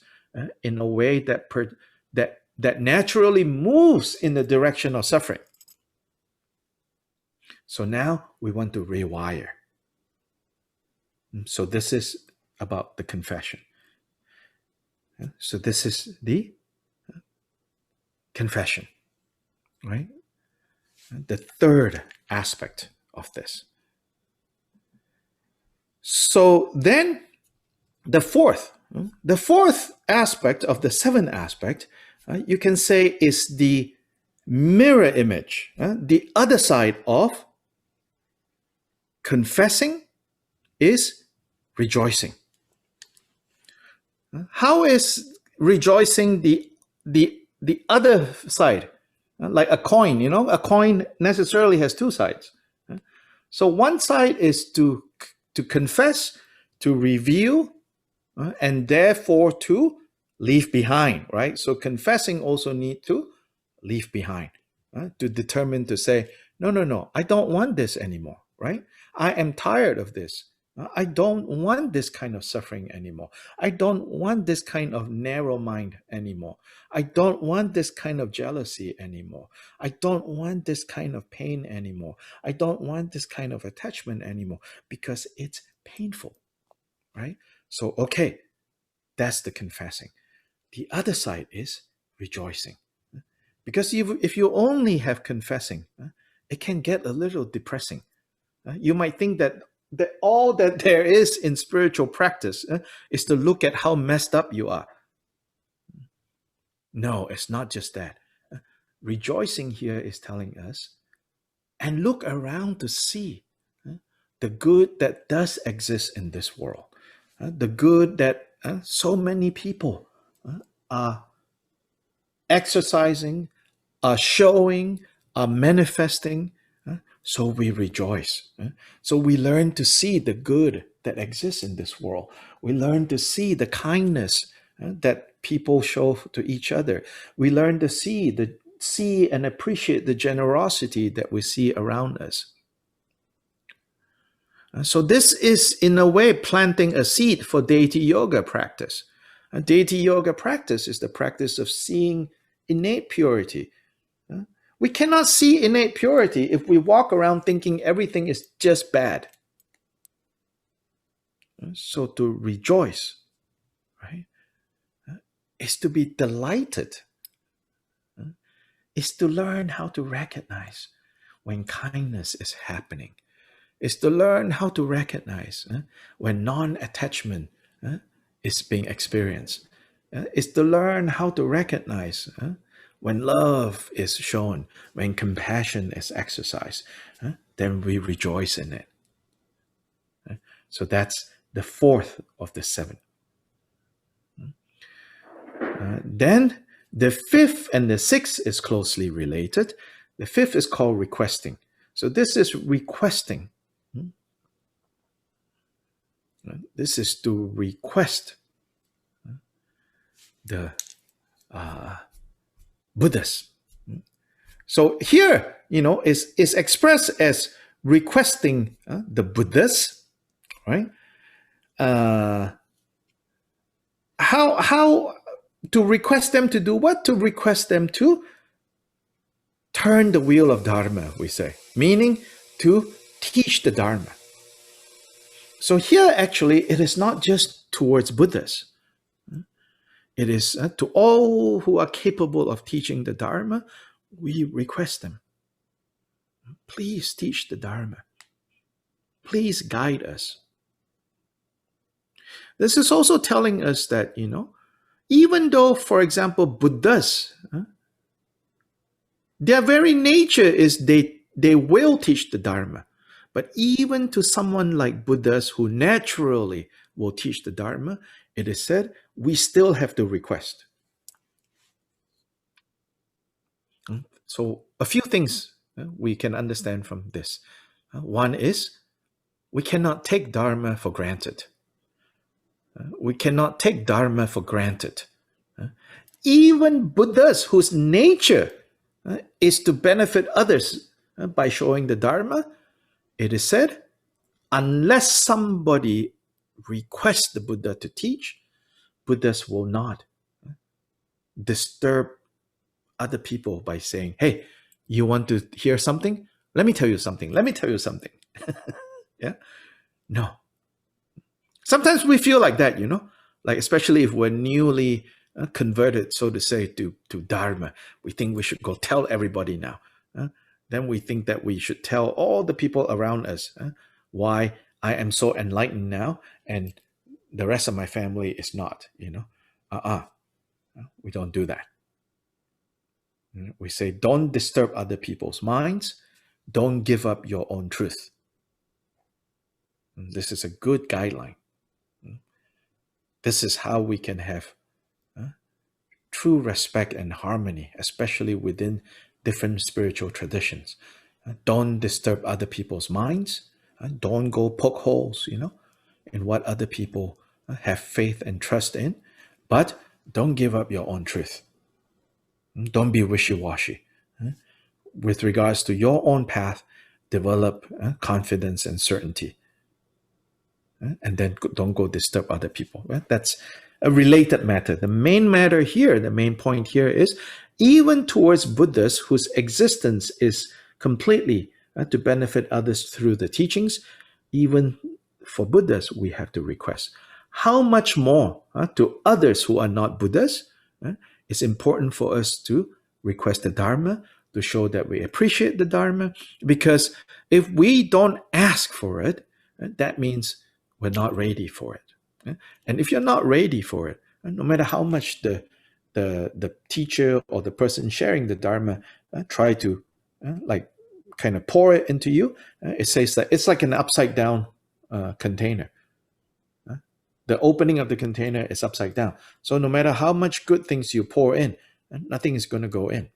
in a way that naturally moves in the direction of suffering. So now we want to rewire. So this is about the confession. So this is the confession, right? The third aspect of this. So then the fourth aspect of the seventh aspect, you can say, is the mirror image, the other side of confessing is rejoicing. How is rejoicing the other side? Like a coin, a coin necessarily has two sides. So one side is to confess, to reveal, and therefore to leave behind, right? So confessing also need to leave behind, to determine to say, no, I don't want this anymore, right? I am tired of this. I don't want this kind of suffering anymore. I don't want this kind of narrow mind anymore. I don't want this kind of jealousy anymore. I don't want this kind of pain anymore. I don't want this kind of attachment anymore because it's painful, right? So, okay, that's the confessing. The other side is rejoicing. Because if you only have confessing, it can get a little depressing. You might think that all that there is in spiritual practice is to look at how messed up you are. No, it's not just that. Rejoicing here is telling us, and look around to see the good that does exist in this world, the good that so many people are exercising, are showing, are manifesting. So we rejoice. So we learn to see the good that exists in this world. We learn to see the kindness that people show to each other. We learn to see and appreciate the generosity that we see around us. So this is, in a way, planting a seed for deity yoga practice. Deity yoga practice is the practice of seeing innate purity. We cannot see innate purity if we walk around thinking everything is just bad. So to rejoice, right, is to be delighted, is to learn how to recognize when kindness is happening, is to learn how to recognize when non-attachment is being experienced, is to learn how to recognize when love is shown, when compassion is exercised, then we rejoice in it. So that's the fourth of the seven. Then The fifth and the sixth is closely related. The fifth is called requesting. So this is requesting. This is to request the Buddhas. So here, is expressed as requesting the Buddhas, right? How to request them to do what? To request them to turn the wheel of Dharma, we say, meaning to teach the Dharma. So here, actually, it is not just towards Buddhas. It is to all who are capable of teaching the Dharma, we request them. Please teach the Dharma. Please guide us. This is also telling us that, even though, for example, Buddhas, their very nature is they will teach the Dharma. But even to someone like Buddhas who naturally will teach the Dharma, it is said, we still have to request. So a few things we can understand from this. One is, we cannot take Dharma for granted. We cannot take Dharma for granted. Even Buddhas whose nature is to benefit others by showing the Dharma, it is said, unless somebody requests the Buddha to teach, Buddhas will not disturb other people by saying, hey, you want to hear something? Let me tell you something. Let me tell you something. Yeah? No. Sometimes we feel like that, like especially if we're newly converted, so to say, to Dharma. We think we should go tell everybody now. Then we think that we should tell all the people around us why I am so enlightened now and the rest of my family is not, We don't do that. We say, don't disturb other people's minds. Don't give up your own truth. And this is a good guideline. This is how we can have true respect and harmony, especially within different spiritual traditions. Don't disturb other people's minds. Don't go poke holes, in what other people have faith and trust in. But don't give up your own truth. Don't be wishy-washy. With regards to your own path, develop confidence and certainty. And then don't go disturb other people. That's a related matter. The main matter here, the main point here is, even towards Buddhas whose existence is completely to benefit others through the teachings, even for Buddhas, we have to request. How much more to others who are not Buddhas? It's important for us to request the Dharma, to show that we appreciate the Dharma, because if we don't ask for it, that means we're not ready for it. And if you're not ready for it, no matter how much the teacher or the person sharing the Dharma try to kind of pour it into you, it says that it's like an upside down container. The opening of the container is upside down. So no matter how much good things you pour in, nothing is going to go in.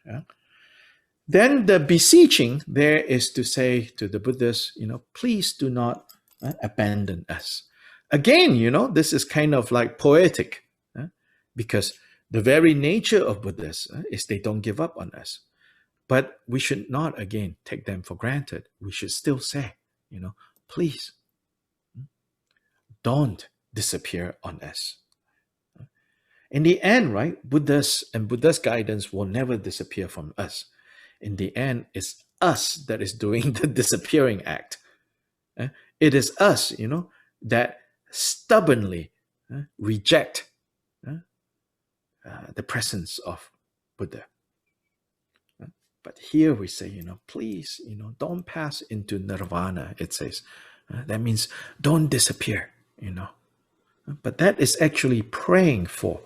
Yeah? Then the beseeching there is to say to the Buddhas, please do not abandon us. Again, this is kind of like poetic, because the very nature of Buddhas is they don't give up on us. But we should not, again, take them for granted. We should still say, please, don't disappear on us. In the end, right, Buddha's guidance will never disappear from us. In the end, it's us that is doing the disappearing act. It is us, that stubbornly reject the presence of Buddha. But here we say, please, don't pass into nirvana, it says. That means don't disappear, But that is actually praying for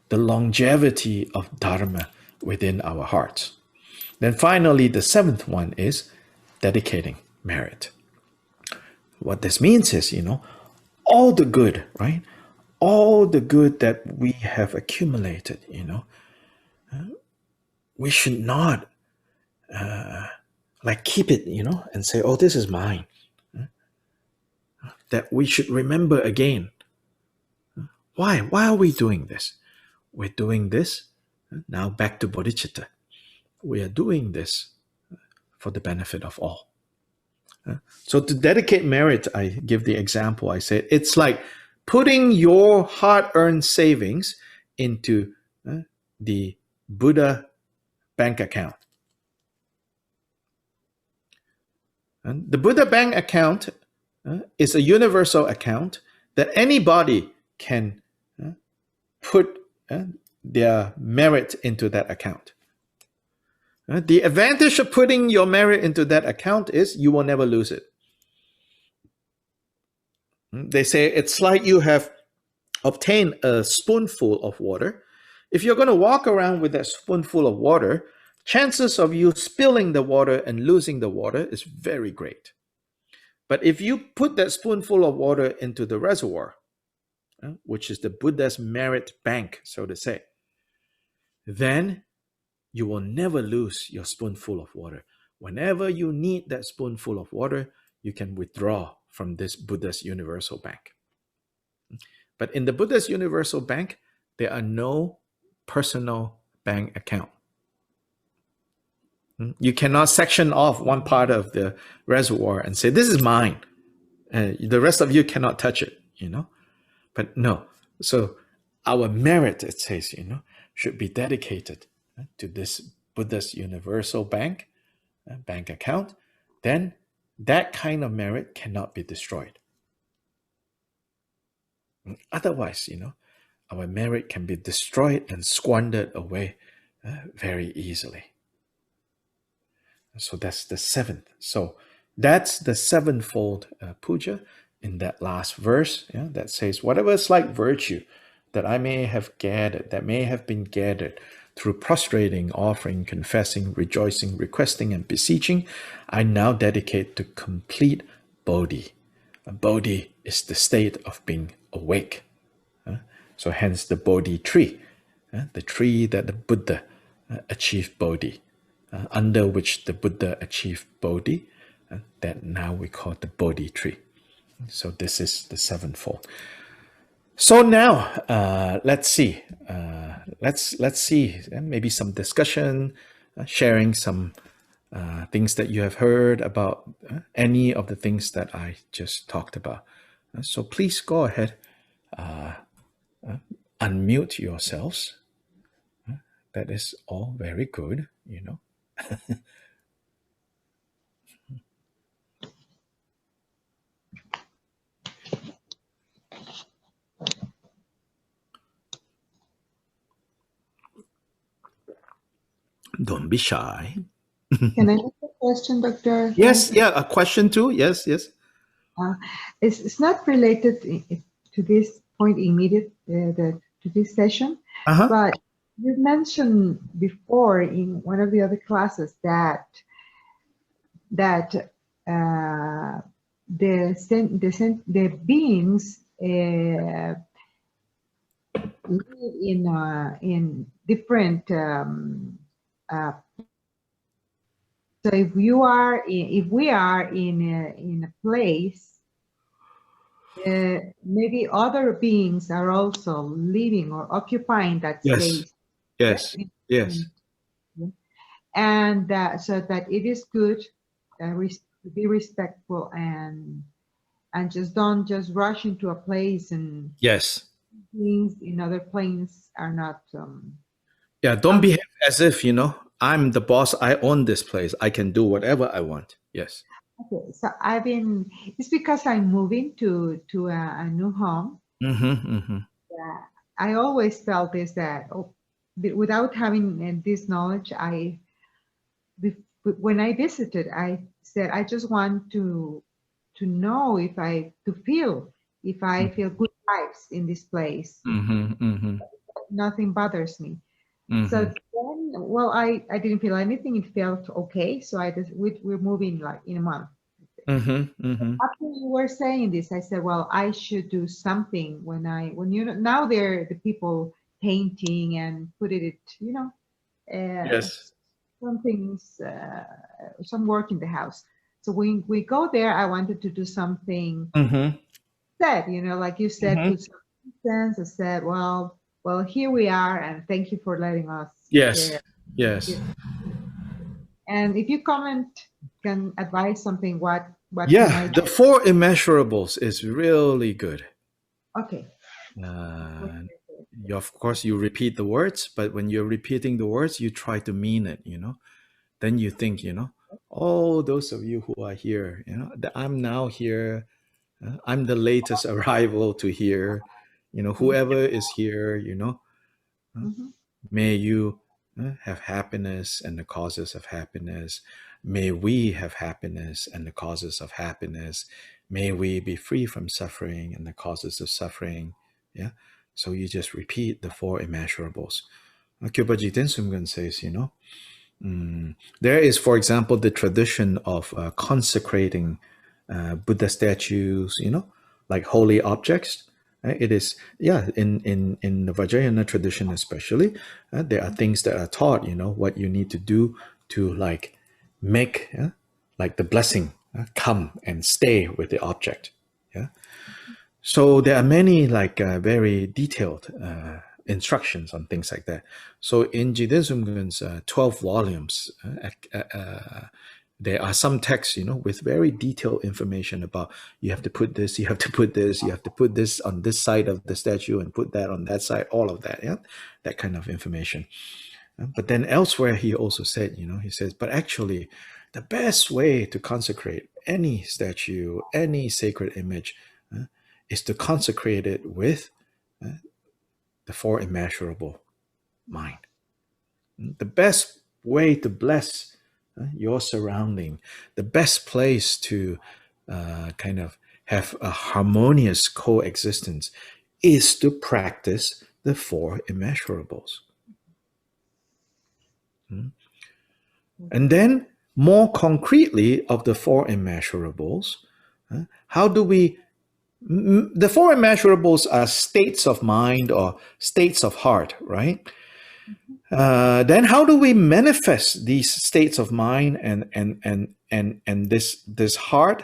the longevity of Dharma within our hearts. Then finally, the seventh one is dedicating merit. What this means is, all the good, right? all the good that we have accumulated, we should not like keep it, and say, oh, this is mine. That we should remember again. Why are we doing this? We're doing this now, back to bodhicitta. We are doing this for the benefit of all. So to dedicate merit, I give the example. I said it's like putting your hard-earned savings into the Buddha bank account. And the Buddha bank account is a universal account that anybody can put their merit into that account. The advantage of putting your merit into that account is you will never lose it. They say it's like you have obtained a spoonful of water. If you're going to walk around with that spoonful of water, chances of you spilling the water and losing the water is very great. But if you put that spoonful of water into the reservoir, which is the Buddha's merit bank, so to say, then you will never lose your spoonful of water. Whenever you need that spoonful of water, you can withdraw from this Buddha's universal bank. But in the Buddha's universal bank, there are no personal bank account. You cannot section off one part of the reservoir and say, this is mine. The rest of you cannot touch it, But no. So our merit, it says, should be dedicated to this Buddha's universal bank account. Then that kind of merit cannot be destroyed. Otherwise, our merit can be destroyed and squandered away very easily. So that's the seventh. So that's the sevenfold puja in that last verse that says, whatever slight virtue that I may have gathered, that may have been gathered through prostrating, offering, confessing, rejoicing, requesting, and beseeching, I now dedicate to complete bodhi. Bodhi is the state of being awake. So hence the bodhi tree, the tree that the Buddha achieved bodhi, under which the Buddha achieved bodhi, that now we call the bodhi tree. So this is the sevenfold. So now let's see. Let's see. Maybe some discussion, sharing some things that you have heard about any of the things that I just talked about. So please go ahead, unmute yourselves. That is all very good, Don't be shy. Can I ask a question, Dr.? Yes, yeah, a question too. Yes. It's not related to this point immediate to this session, but you mentioned before in one of the other classes that the beings live in different. So if we are in a place, maybe other beings are also living or occupying that space. Yes. And so that it is good to be respectful and just don't just rush into a place and beings in other planes are not. Don't behave as if I'm the boss. I own this place. I can do whatever I want. Yes. Okay, so it's because I'm moving to a new home. I always felt this, that without having this knowledge, when I visited, I said, I just want to know if I feel good vibes in this place. Nothing bothers me. So then, well, I didn't feel anything. It felt okay. So we're moving like in a month. After you were saying this, I said, well, I should do something when you know, now they're the people painting and put it, you know, Yes. some things, some work in the house. So when we go there, I wanted to do something said, you know, like you said, put some incense. I said, well, here we are, and thank you for letting us Yes. share. Yes. And if you can advise something, what can I Yeah, do? the four immeasurables is really good. Okay. Of course, you repeat the words, but when you're repeating the words, you try to mean it, you know. Then you think, you know, oh, those of you who are here, you know, I'm now here. I'm the latest arrival to here. You know, whoever is here, you know, may you have happiness and the causes of happiness. May we have happiness and the causes of happiness. May we be free from suffering and the causes of suffering. Yeah. So you just repeat the four immeasurables. Kyopa Jiten Sumgan says, you know, there is, for example, the tradition of consecrating Buddha statues, you know, like holy objects. It is, yeah, in the Vajrayana tradition especially, there are things that are taught, you know, what you need to do to like make like the blessing come and stay with the object. Yeah. So there are many like very detailed instructions on things like that. So in Jiden Sumgun's 12 volumes, there are some texts, you know, with very detailed information about you have to put this, you have to put this, you have to put this on this side of the statue and put that on that side, all of that, yeah, that kind of information. But then elsewhere, he also said, you know, he says, but actually, the best way to consecrate any statue, any sacred image, is to consecrate it with the four immeasurable mind. The best way to bless your surrounding, the best place to kind of have a harmonious coexistence is to practice the four immeasurables. And then, more concretely, of the four immeasurables, how do we? The four immeasurables are states of mind or states of heart, right? Then, how do we manifest these states of mind and this heart?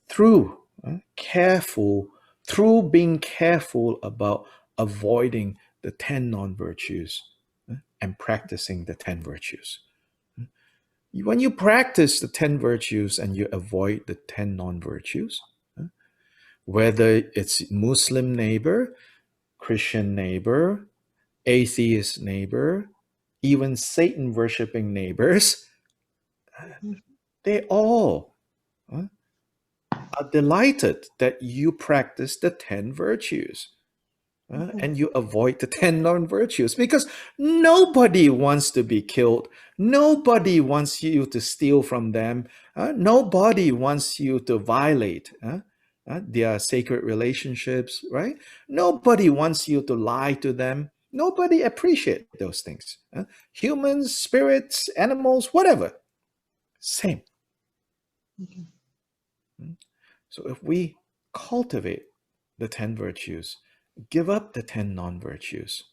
Through through being careful about avoiding the 10 non-virtues and practicing the 10 virtues. When you practice the 10 virtues and you avoid the 10 non-virtues, whether it's Muslim neighbor, Christian neighbor, atheist neighbor, even Satan worshiping neighbors, they all are delighted that you practice the 10 virtues. And you avoid the 10 non-virtues because nobody wants to be killed. Nobody wants you to steal from them. Nobody wants you to violate their sacred relationships, right? Nobody wants you to lie to them. Nobody appreciates those things. Humans, spirits, animals, whatever. Same. So if we cultivate the 10 virtues, give up the 10 non-virtues.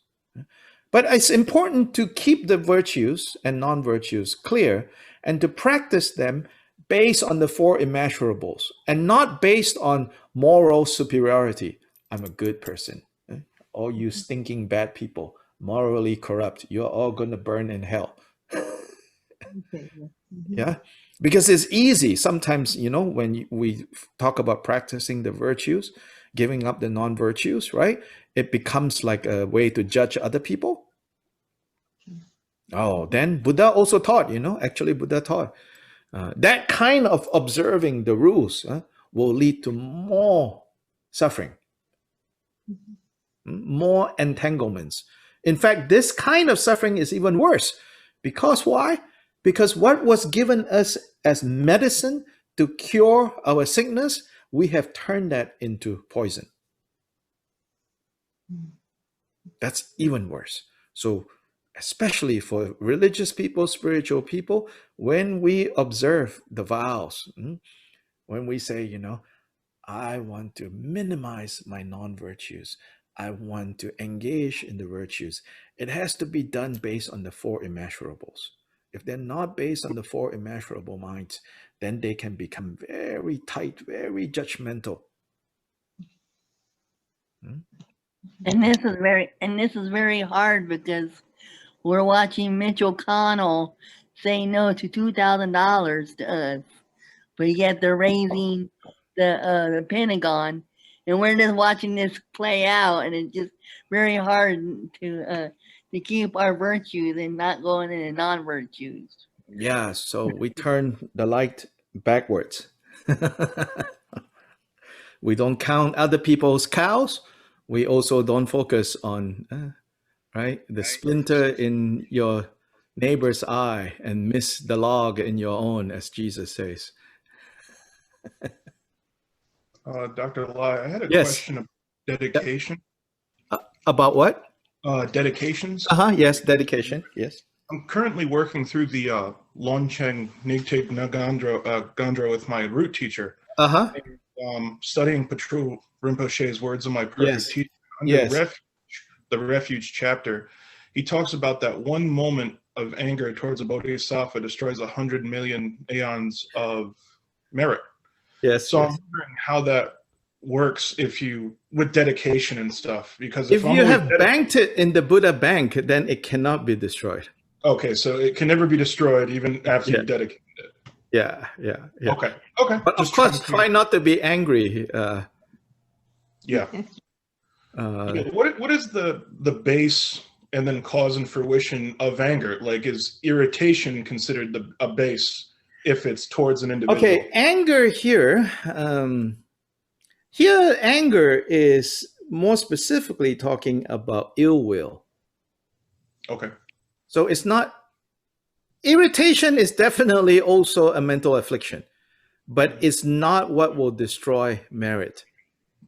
But it's important to keep the virtues and non-virtues clear and to practice them based on the four immeasurables and not based on moral superiority. I'm a good person. All you stinking bad people, morally corrupt, you're all going to burn in hell. Yeah, because it's easy sometimes, you know, when we talk about practicing the virtues, giving up the non-virtues, right? It becomes like a way to judge other people. Oh, then Buddha also taught, you know, actually Buddha taught that kind of observing the rules will lead to more suffering, more entanglements. In fact, this kind of suffering is even worse. Because why? Because what was given us as medicine to cure our sickness, we have turned that into poison. That's even worse. So, especially for religious people, spiritual people, when we observe the vows, when we say, you know, I want to minimize my non-virtues, I want to engage in the virtues, it has to be done based on the four immeasurables. If they're not based on the four immeasurable minds, then they can become very tight, very judgmental. And this is very hard because we're watching Mitch O'Connell say no to $2,000 to us, but yet they're raising the Pentagon, and we're just watching this play out, and it's just very hard to keep our virtues and not going into non-virtues. Yeah, so we turn the light backwards. We don't count other people's cows. We also don't focus on right, the splinter in your neighbor's eye and miss the log in your own, as Jesus says. Dr. Lai, I had a question about dedication. About what? Dedications. Yes, dedication. Yes. I'm currently working through the Loncheng Nigtig Gandro with my root teacher. Studying Patru Rinpoche's words of my perfect teacher under the refuge chapter. He talks about that one moment of anger towards a bodhisattva destroys 100 million aeons of merit. Yes. So I'm wondering how that works with dedication and stuff, because if you have banked it in the Buddha bank, then it cannot be destroyed. Okay, so it can never be destroyed even after you dedicate it. Yeah. Okay. But of course, try not to be angry. What is the base and then cause and fruition of anger? Like, is irritation considered a base if it's towards an individual? Okay, anger here. Here, anger is more specifically talking about ill will. Okay. So it's not, irritation is definitely also a mental affliction, but it's not what will destroy merit.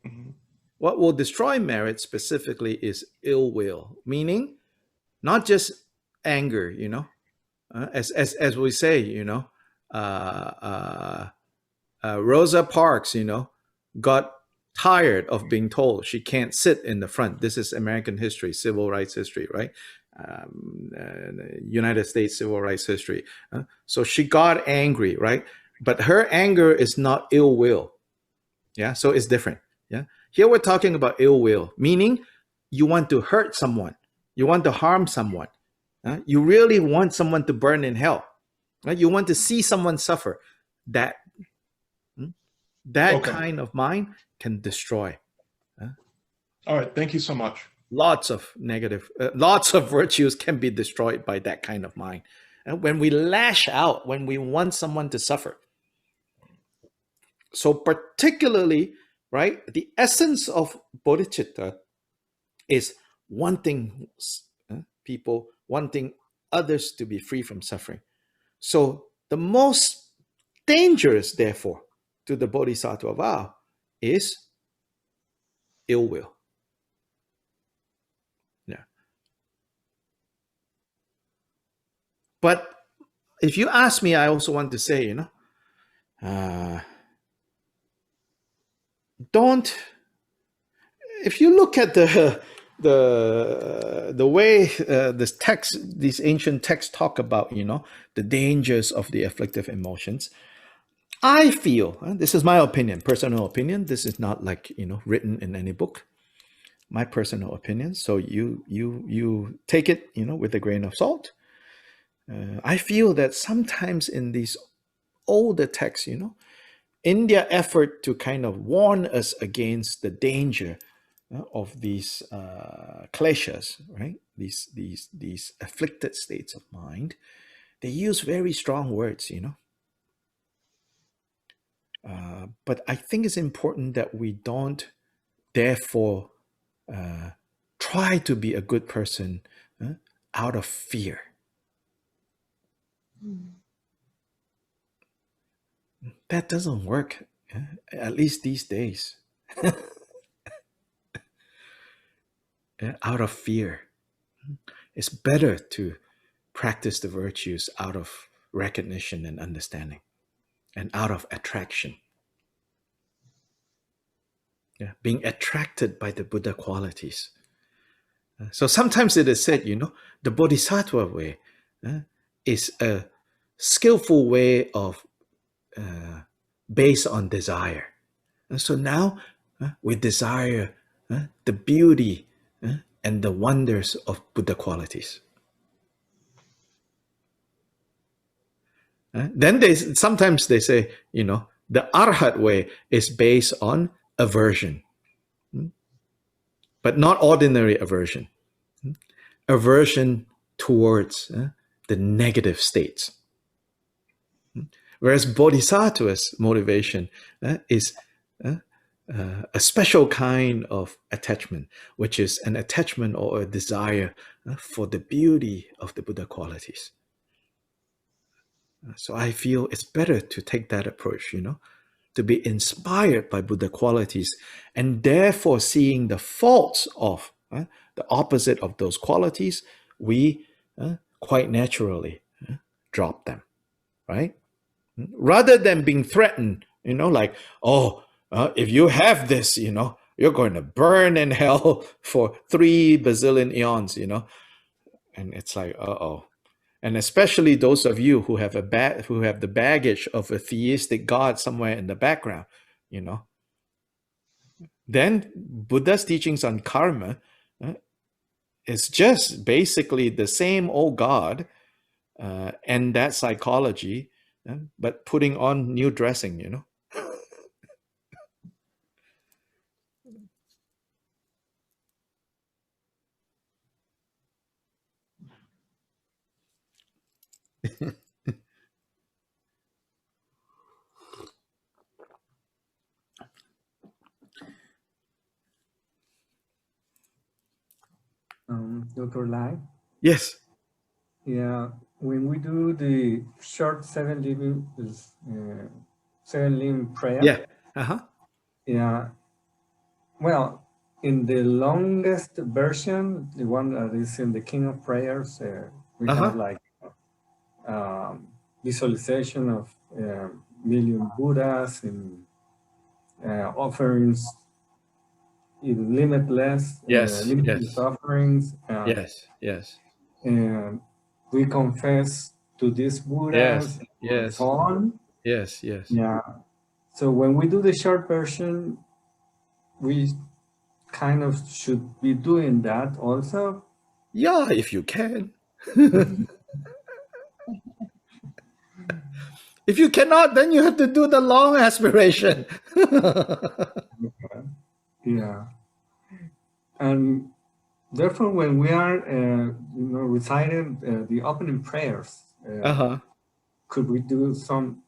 Mm-hmm. What will destroy merit specifically is ill will, meaning not just anger, you know, as we say, you know, Rosa Parks, you know, got tired of being told she can't sit in the front. This is American history, civil rights history, right? United States civil rights history. So she got angry, right? But her anger is not ill will. Yeah, so it's different. Yeah, here we're talking about ill will, meaning you want to hurt someone, you want to harm someone, you really want someone to burn in hell, right? You want to see someone suffer. That kind of mind can destroy. All right, thank you so much. Lots of virtues can be destroyed by that kind of mind. And when we lash out, when we want someone to suffer. So particularly, right, the essence of bodhicitta is wanting people, wanting others to be free from suffering. So the most dangerous, therefore, to the bodhisattva vow is ill will. Yeah. But if you ask me, I also want to say, you know, if you look at the way this text, these ancient texts talk about, you know, the dangers of the afflictive emotions, I feel, this is my opinion, personal opinion, this is not like, you know, written in any book, my personal opinion, so you take it, you know, with a grain of salt. I feel that sometimes in these older texts, you know, in their effort to kind of warn us against the danger of these kleshas, right? These afflicted states of mind, they use very strong words, you know. But I think it's important that we don't, therefore, try to be a good person out of fear. That doesn't work, at least these days. Out of fear. It's better to practice the virtues out of recognition and understanding and out of attraction. Yeah, being attracted by the Buddha qualities. So sometimes it is said, the Bodhisattva way is a skillful way of based on desire. And so now we desire the beauty and the wonders of Buddha qualities. Then sometimes they say, the Arhat way is based on aversion, but not ordinary aversion. Aversion towards the negative states. Whereas Bodhisattva's motivation is a special kind of attachment, which is an attachment or a desire for the beauty of the Buddha qualities. So I feel it's better to take that approach, to be inspired by Buddha qualities and therefore seeing the faults of the opposite of those qualities, we quite naturally drop them, right? Rather than being threatened, like, if you have this, you're going to burn in hell for 3 bazillion eons, and it's like, and especially those of you who have the baggage of a theistic God somewhere in the background, then Buddha's teachings on karma is just basically the same old God and that psychology, but putting on new dressing, Dr. Lai? Yes. Yeah, when we do the short seven limb prayer. Yeah. Uh-huh. Yeah. Well, in the longest version, the one that is in the King of Prayers, we have like visualization of million Buddhas and offerings in limitless offerings. Yes. And we confess to these Buddhas and so on. Yes. Yeah. So when we do the short version, we kind of should be doing that also. Yeah, if you can. If you cannot, then you have to do the long aspiration. Yeah. And therefore, when we are, reciting the opening prayers, could we do some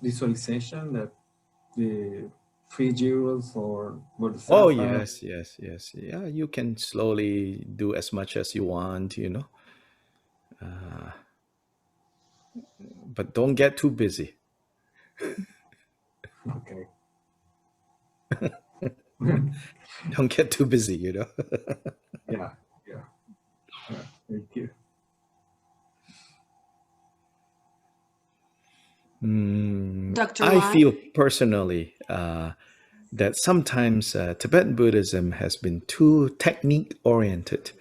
visualization that the 3 jewels or Bodhisattva? Oh, yes. Yeah, you can slowly do as much as you want, but don't get too busy. Okay. Don't get too busy, Yeah. Thank you. Dr. I feel personally that sometimes Tibetan Buddhism has been too technique oriented,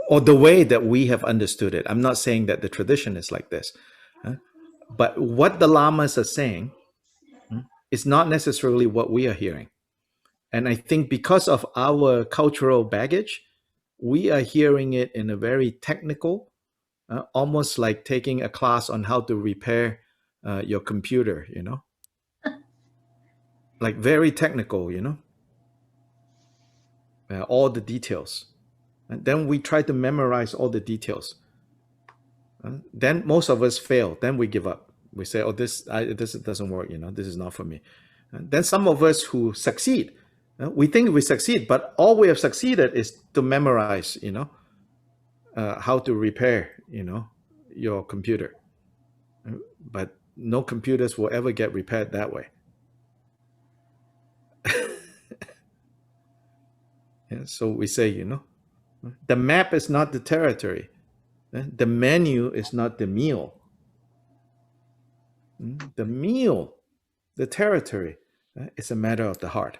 or the way that we have understood it. I'm not saying that the tradition is like this, but what the lamas are saying is not necessarily what we are hearing. And I think because of our cultural baggage, we are hearing it in a very technical, almost like taking a class on how to repair your computer, like very technical, all the details. And then we try to memorize all the details. Then most of us fail. Then we give up. We say, this doesn't work, this is not for me. And then some of us who succeed, we think we succeed, but all we have succeeded is to memorize, how to repair, your computer. But no computers will ever get repaired that way. So we say, the map is not the territory. The menu is not the meal. The meal, the territory, It's a matter of the heart.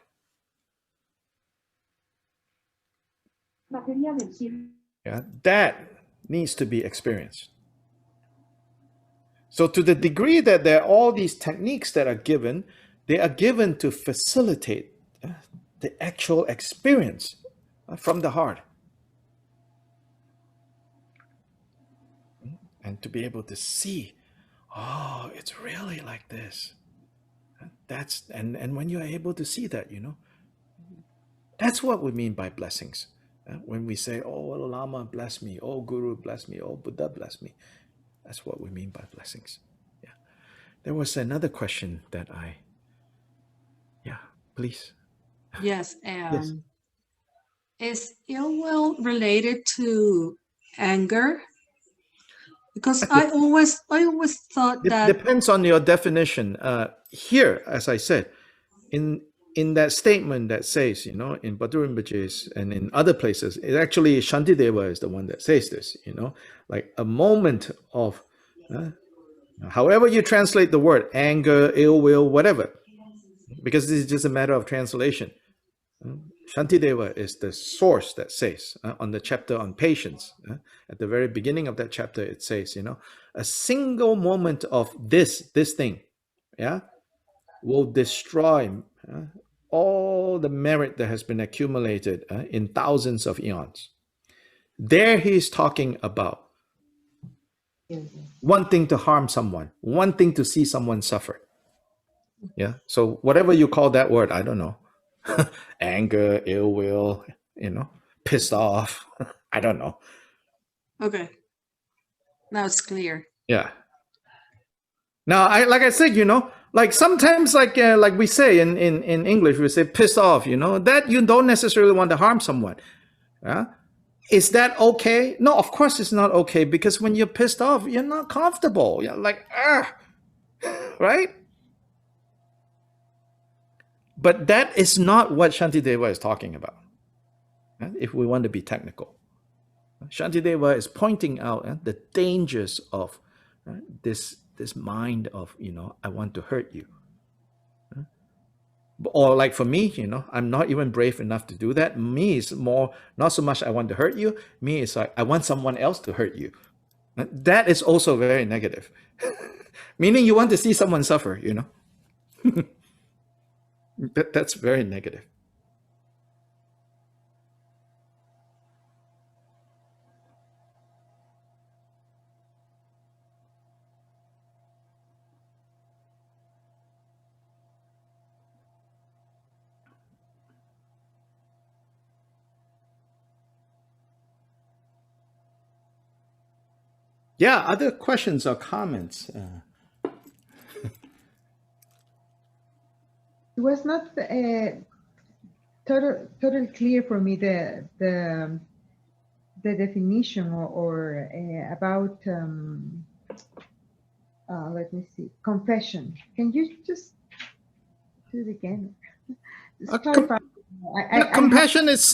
Yeah, that needs to be experienced. So to the degree that there are all these techniques that are given, they are given to facilitate the actual experience from the heart. And to be able to see, oh, it's really like this. That's and when you're able to see that, that's what we mean by blessings. When we say, oh, Lama bless me, oh, Guru bless me, oh, Buddha bless me. That's what we mean by blessings. Yeah. There was another question that please. Yes. Yes. Is ill will related to anger? Because I always thought that it depends on your definition. Here, as I said, in that statement that says, in Bhattu Rinpoche's and in other places, it actually Shantideva is the one that says this, like a moment of, however you translate the word, anger, ill will, whatever, because this is just a matter of translation. Shantideva is the source that says on the chapter on patience, at the very beginning of that chapter, it says, a single moment of this thing, will destroy all the merit that has been accumulated in thousands of eons. There he's talking about wanting to harm someone, wanting to see someone suffer. Yeah. So whatever you call that word, I don't know. Anger, ill will, pissed off. I don't know. Okay. Now it's clear. Yeah. Now, like I said, like sometimes, like we say in English, we say pissed off. That you don't necessarily want to harm someone. Yeah. Is that okay? No, of course it's not okay, because when you're pissed off, you're not comfortable. You're like, right? But that is not what Shantideva is talking about. If we want to be technical, Shantideva is pointing out the dangers of this mind of, I want to hurt you. Or like for me, I'm not even brave enough to do that. Me is more, not so much I want to hurt you. Me is like, I want someone else to hurt you. That is also very negative. Meaning you want to see someone suffer, That's very negative. Yeah, other questions or comments? It was not totally clear for me the definition or about let me see, confession. Can you just do it again? Just clarify. Compassion is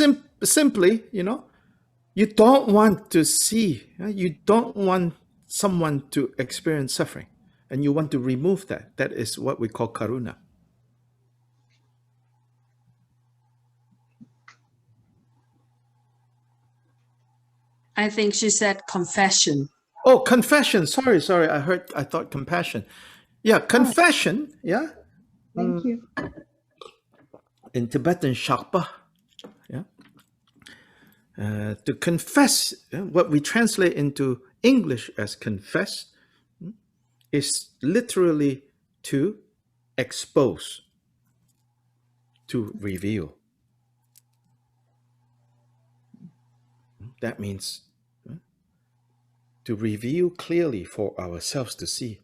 simply, you don't want to see, you don't want someone to experience suffering, and you want to remove that. That is what we call karuna. I think she said confession. Oh, confession. Sorry. I thought compassion. Yeah, confession. Yeah. Thank you. In Tibetan, Sharpa. Yeah. To confess, what we translate into English as confess, is literally to expose, to reveal. That means to reveal clearly for ourselves to see,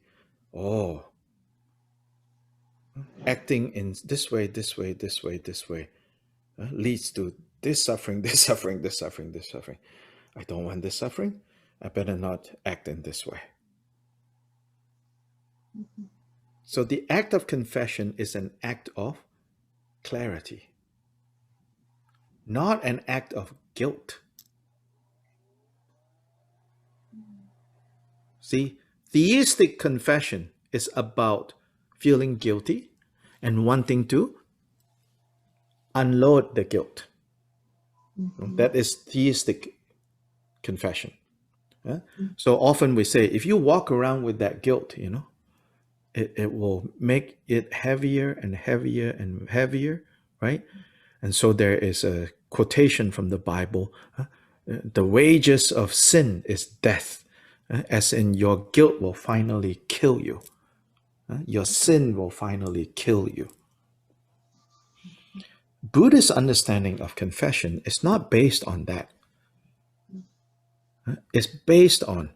acting in this way leads to this suffering, this suffering, this suffering, this suffering. I don't want this suffering. I better not act in this way. Mm-hmm. So the act of confession is an act of clarity, not an act of guilt. See, theistic confession is about feeling guilty. and wanting to unload the guilt. That is theistic confession. So often we say, if you walk around with that guilt, it will make it heavier and heavier and heavier, right? And so there is a quotation from the Bible, the wages of sin is death, as in your guilt will finally kill you. Your sin will finally kill you. Buddhist understanding of confession is not based on that. It's based on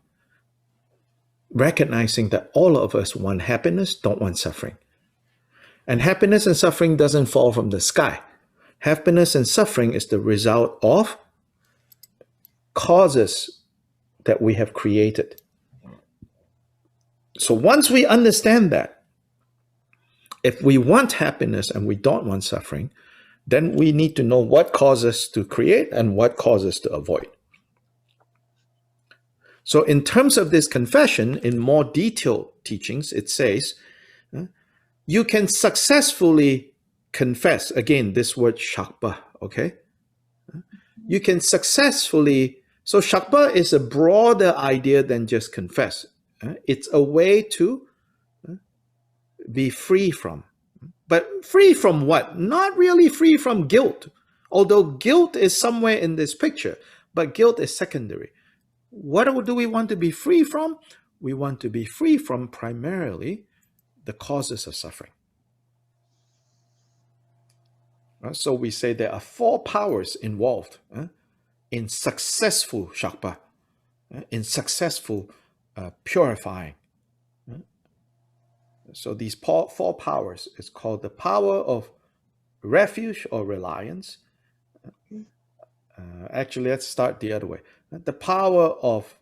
recognizing that all of us want happiness, don't want suffering. And happiness and suffering doesn't fall from the sky. Happiness and suffering is the result of causes that we have created. So once we understand that, if we want happiness and we don't want suffering, then we need to know what causes to create and what causes to avoid. So in terms of this confession, in more detailed teachings, it says, you can successfully confess, again, this word shakpa, okay? You can successfully, so shakpa is a broader idea than just confess. It's a way to be free from. But free from what? Not really free from guilt, although guilt is somewhere in this picture, but guilt is secondary. What do we want to be free from? We want to be free from primarily the causes of suffering. So we say there are 4 powers involved in successful shakpa, in successful purifying. So these 4 powers is called the power of refuge or reliance. Actually, let's start the other way. The power of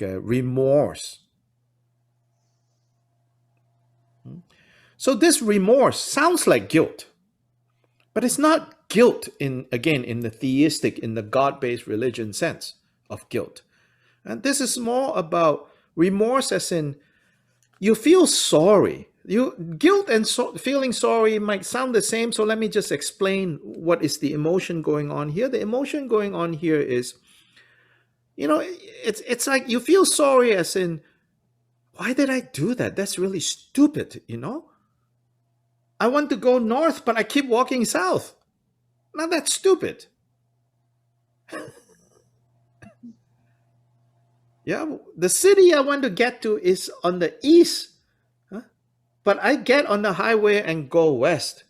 remorse. So this remorse sounds like guilt, but it's not guilt in the theistic, in the God-based religion sense of guilt. And this is more about remorse as in you feel sorry. Guilt and feeling sorry might sound the same, so let me just explain what is the emotion going on here. The emotion going on here is, it's like you feel sorry as in, why did I do that? That's really stupid, I want to go north, but I keep walking south. Now that's stupid. Yeah, the city I want to get to is on the east, but I get on the highway and go west.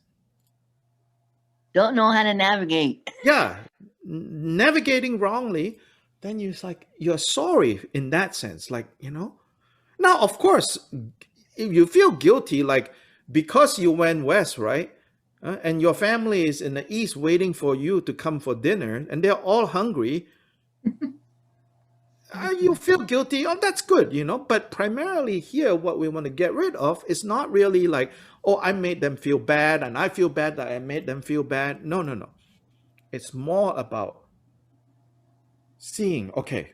Don't know how to navigate. Yeah, navigating wrongly, then you're sorry in that sense, Now, of course, if you feel guilty, because you went west, right? And your family is in the east waiting for you to come for dinner, and they're all hungry. You feel guilty. Oh, that's good, But primarily here, what we want to get rid of is not really I made them feel bad, and I feel bad that I made them feel bad. No. It's more about seeing, okay,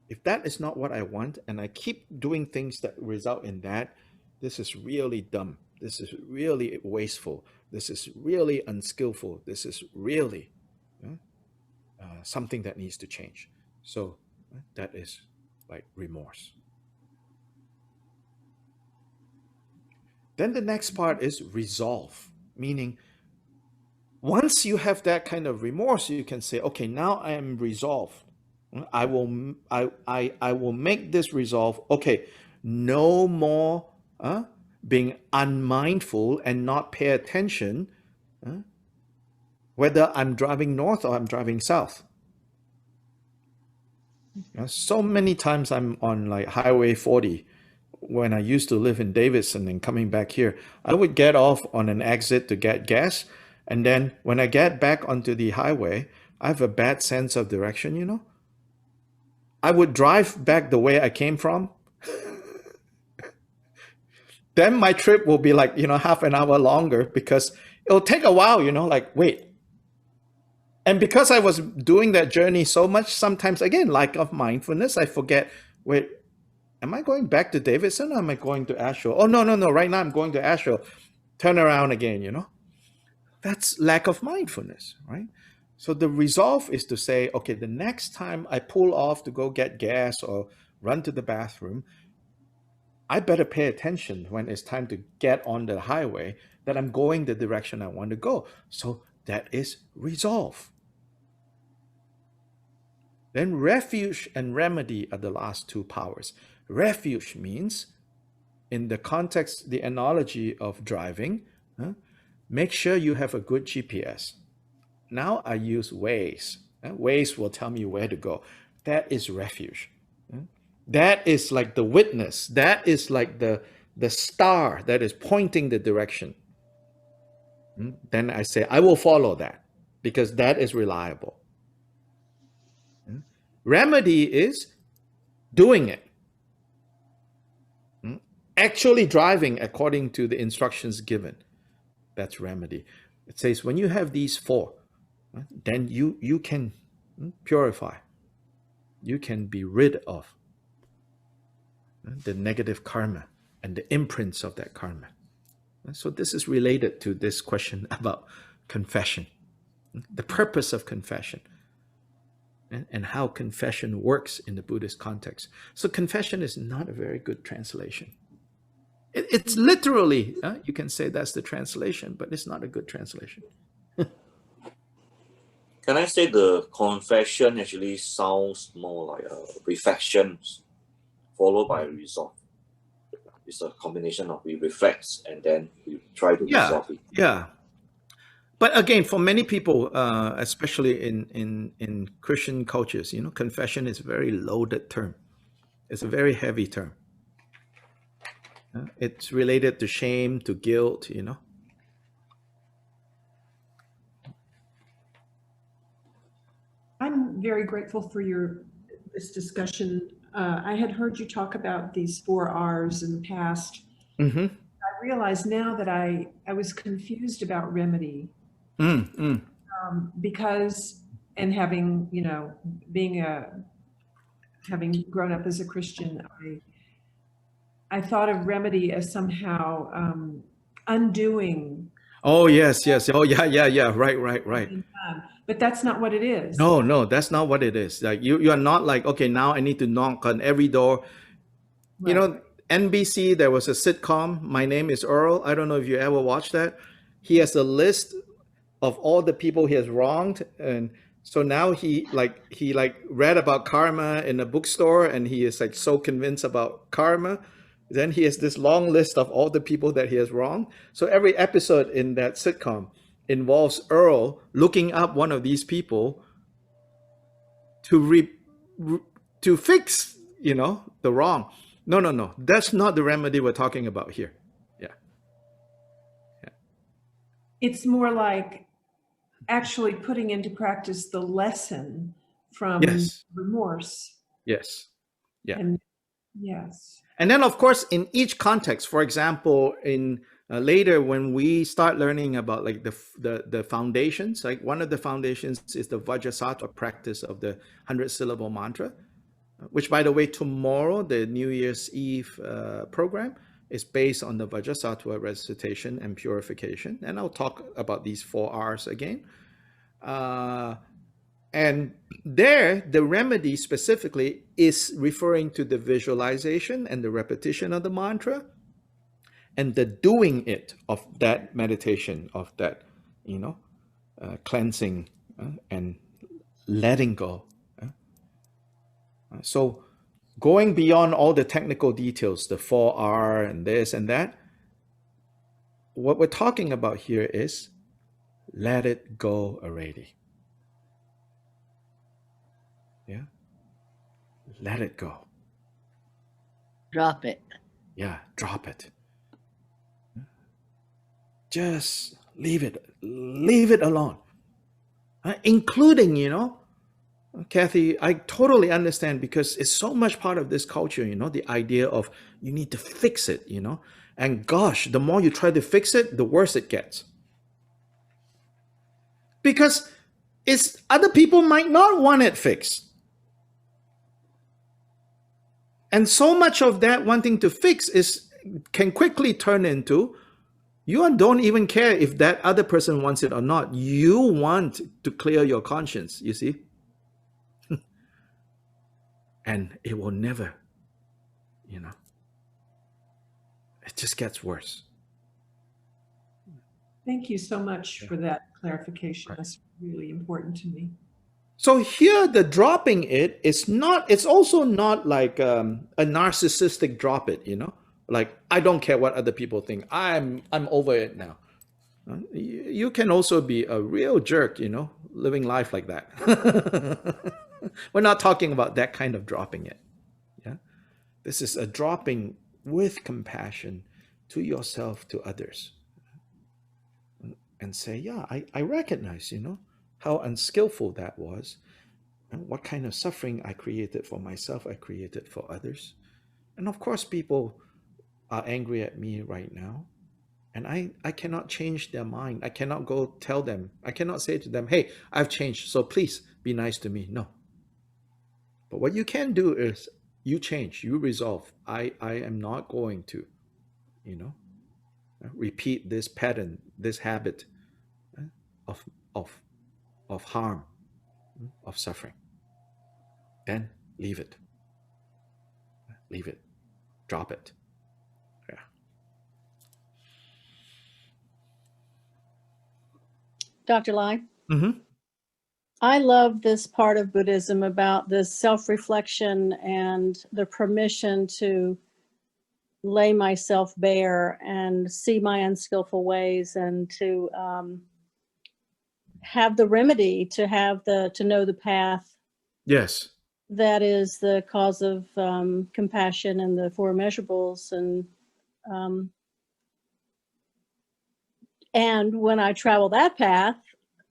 if that is not what I want, and I keep doing things that result in that, this is really dumb. This is really wasteful. This is really unskillful. This is really something that needs to change. So that is like remorse. Then the next part is resolve, meaning once you have that kind of remorse, you can say, okay, now I am resolved. I will make this resolve. Okay, no more being unmindful and not pay attention whether I'm driving north or I'm driving south. So many times I'm on Highway 40 when I used to live in Davidson and coming back here. I would get off on an exit to get gas, and then when I get back onto the highway, I have a bad sense of direction, I would drive back the way I came from. Then my trip will be half an hour longer because it'll take a while, wait. And because I was doing that journey so much, sometimes again, lack of mindfulness, I forget wait, am I going back to Davidson or am I going to Astro? Oh, no, no, no. Right now I'm going to Astro. Turn around again, you know? That's lack of mindfulness, right? So the resolve is to say, okay, the next time I pull off to go get gas or run to the bathroom, I better pay attention when it's time to get on the highway that I'm going the direction I want to go. So that is resolve. Then refuge and remedy are the last two powers. Refuge means, in the context, the analogy of driving, make sure you have a good GPS. Now I use Waze. Waze will tell me where to go. That is refuge. That is like the witness. That is like the star that is pointing the direction. Then I say, I will follow that because that is reliable. Remedy is doing it. Actually driving according to the instructions given. That's remedy. It says when you have these four, then you can purify. You can be rid of the negative karma and the imprints of that karma. So this is related to this question about confession, the purpose of confession, and how confession works in the Buddhist context. So confession is not a very good translation. It's literally, you can say that's the translation, but it's not a good translation. Can I say the confession actually sounds more like a reflection followed by a resolve? It's a combination of we reflect and then we try to resolve it. Yeah. But again, for many people, especially in Christian cultures, confession is a very loaded term. It's a very heavy term. It's related to shame, to guilt, I'm very grateful for this discussion. I had heard you talk about these 4 R's in the past. I realize now that I was confused about remedy. Because, and having, having grown up as a Christian, I thought of remedy as somehow undoing. Oh, yes. Oh, yeah. Right. But that's not what it is. No, that's not what it is. Like you are not like, okay, now I need to knock on every door. Right. NBC, there was a sitcom, My Name is Earl. I don't know if you ever watched that. He has a list of all the people he has wronged, and so now he read about karma in a bookstore, and he is like so convinced about karma. Then he has this long list of all the people that he has wronged. So every episode in that sitcom involves Earl looking up one of these people to fix, the wrong. No. That's not the remedy we're talking about here. Yeah. It's more like actually putting into practice the lesson from remorse. Yes. Yeah. Yes. And then, of course, in each context, for example, in later when we start learning about like the foundations, like one of the foundations is the Vajrasattva practice of the 100-syllable mantra, which, by the way, tomorrow, the New Year's Eve program is based on the Vajrasattva recitation and purification. And I'll talk about these 4 R's again. And there, the remedy specifically is referring to the visualization and the repetition of the mantra and the doing it of that meditation, of that, cleansing and letting go. So going beyond all the technical details, the 4R and this and that, what we're talking about here is let it go already. Yeah. Let it go. Drop it. Yeah, drop it. Just leave it alone. Including, Kathy, I totally understand because it's so much part of this culture, the idea of you need to fix it, and gosh, the more you try to fix it, the worse it gets. Because other people might not want it fixed. And so much of that wanting to fix can quickly turn into, you don't even care if that other person wants it or not. You want to clear your conscience, you see? And it will never, it just gets worse. Thank you so much for that clarification. That's really important to me. So here, the dropping it is not, it's also not like a narcissistic drop it, like, I don't care what other people think. I'm over it now. You can also be a real jerk, living life like that. We're not talking about that kind of dropping it. Yeah. This is a dropping with compassion to yourself, to others. And say, yeah, I recognize, how unskillful that was, and what kind of suffering I created for myself, I created for others. And of course, people are angry at me right now. And I cannot change their mind. I cannot go tell them. I cannot say to them, hey, I've changed, so please be nice to me. No. But what you can do is you change, you resolve. I am not going to, repeat this pattern, this habit of harm, of suffering. Then leave it. Leave it. Drop it. Yeah. Dr. Lai? Mm-hmm. I love this part of Buddhism about this self-reflection and the permission to lay myself bare and see my unskillful ways, and to have the remedy, to know the path. Yes. That is the cause of compassion and the four immeasurables. And when I travel that path,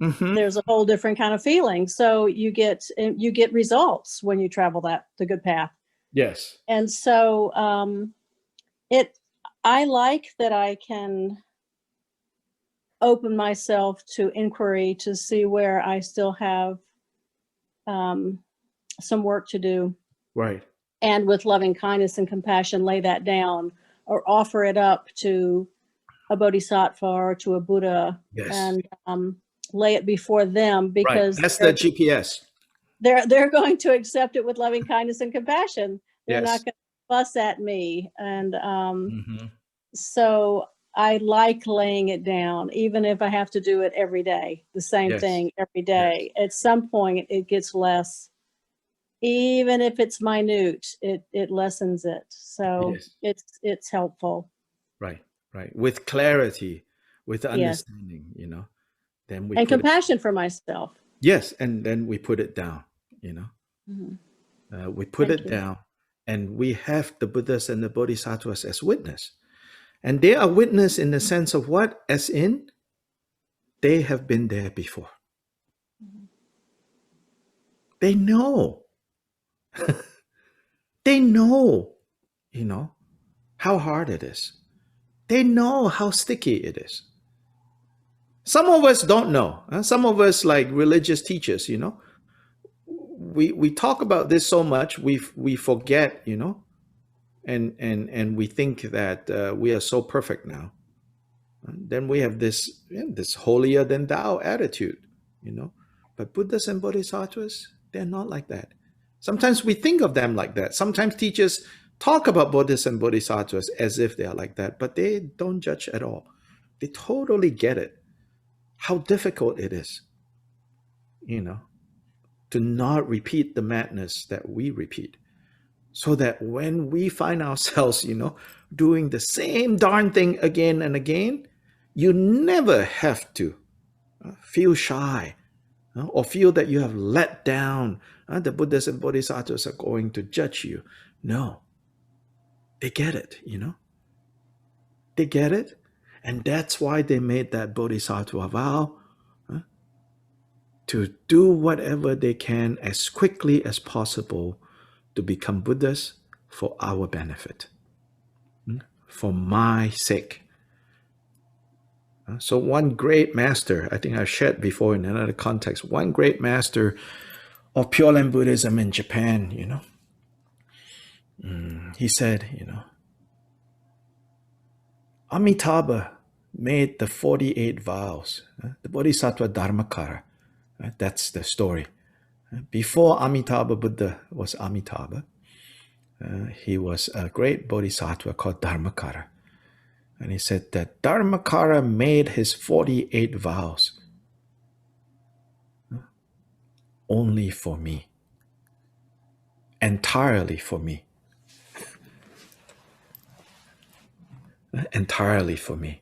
mm-hmm. there's a whole different kind of feeling. So you get results when you travel the good path. Yes. And so I like that I can open myself to inquiry to see where I still have some work to do. Right. And with loving kindness and compassion, lay that down or offer it up to a bodhisattva or to a Buddha. Yes. And lay it before them, because right. That's the GPS. They're going to accept it with loving kindness and compassion. They're not going to fuss at me. And mm-hmm. So I like laying it down, even if I have to do it every day, the same thing every day. Yes. At some point it gets less, even if it's minute, it lessens it. So it's helpful. Right. Right. With clarity, with understanding, then we compassion for myself. Yes. And then we put it down, mm-hmm. We put it down, and we have the Buddhas and the Bodhisattvas as witness. And they are witness in the sense of what? As in, they have been there before. Mm-hmm. They know. They know, how hard it is. They know how sticky it is. Some of us don't know. Some of us, like religious teachers, we talk about this so much, we forget, and we think that we are so perfect now. Then we have this holier than thou attitude, But Buddhas and Bodhisattvas, they're not like that. Sometimes we think of them like that. Sometimes teachers talk about Buddhas and Bodhisattvas as if they are like that, but they don't judge at all. They totally get it, how difficult it is, to not repeat the madness that we repeat. So that when we find ourselves, doing the same darn thing again and again, you never have to feel shy or feel that you have let down. The Buddhas and Bodhisattvas are going to judge you. No, they get it, They get it. And that's why they made that Bodhisattva vow to do whatever they can as quickly as possible to become Buddhas for our benefit, for my sake. So one great master, I think I've shared before in another context, one great master of Pure Land Buddhism in Japan, he said, Amitabha made the 48 vows, the Bodhisattva Dharmakara. That's the story. Before Amitabha Buddha was Amitabha, he was a great bodhisattva called Dharmakara. And he said that Dharmakara made his 48 vows only for me, entirely for me. Entirely for me.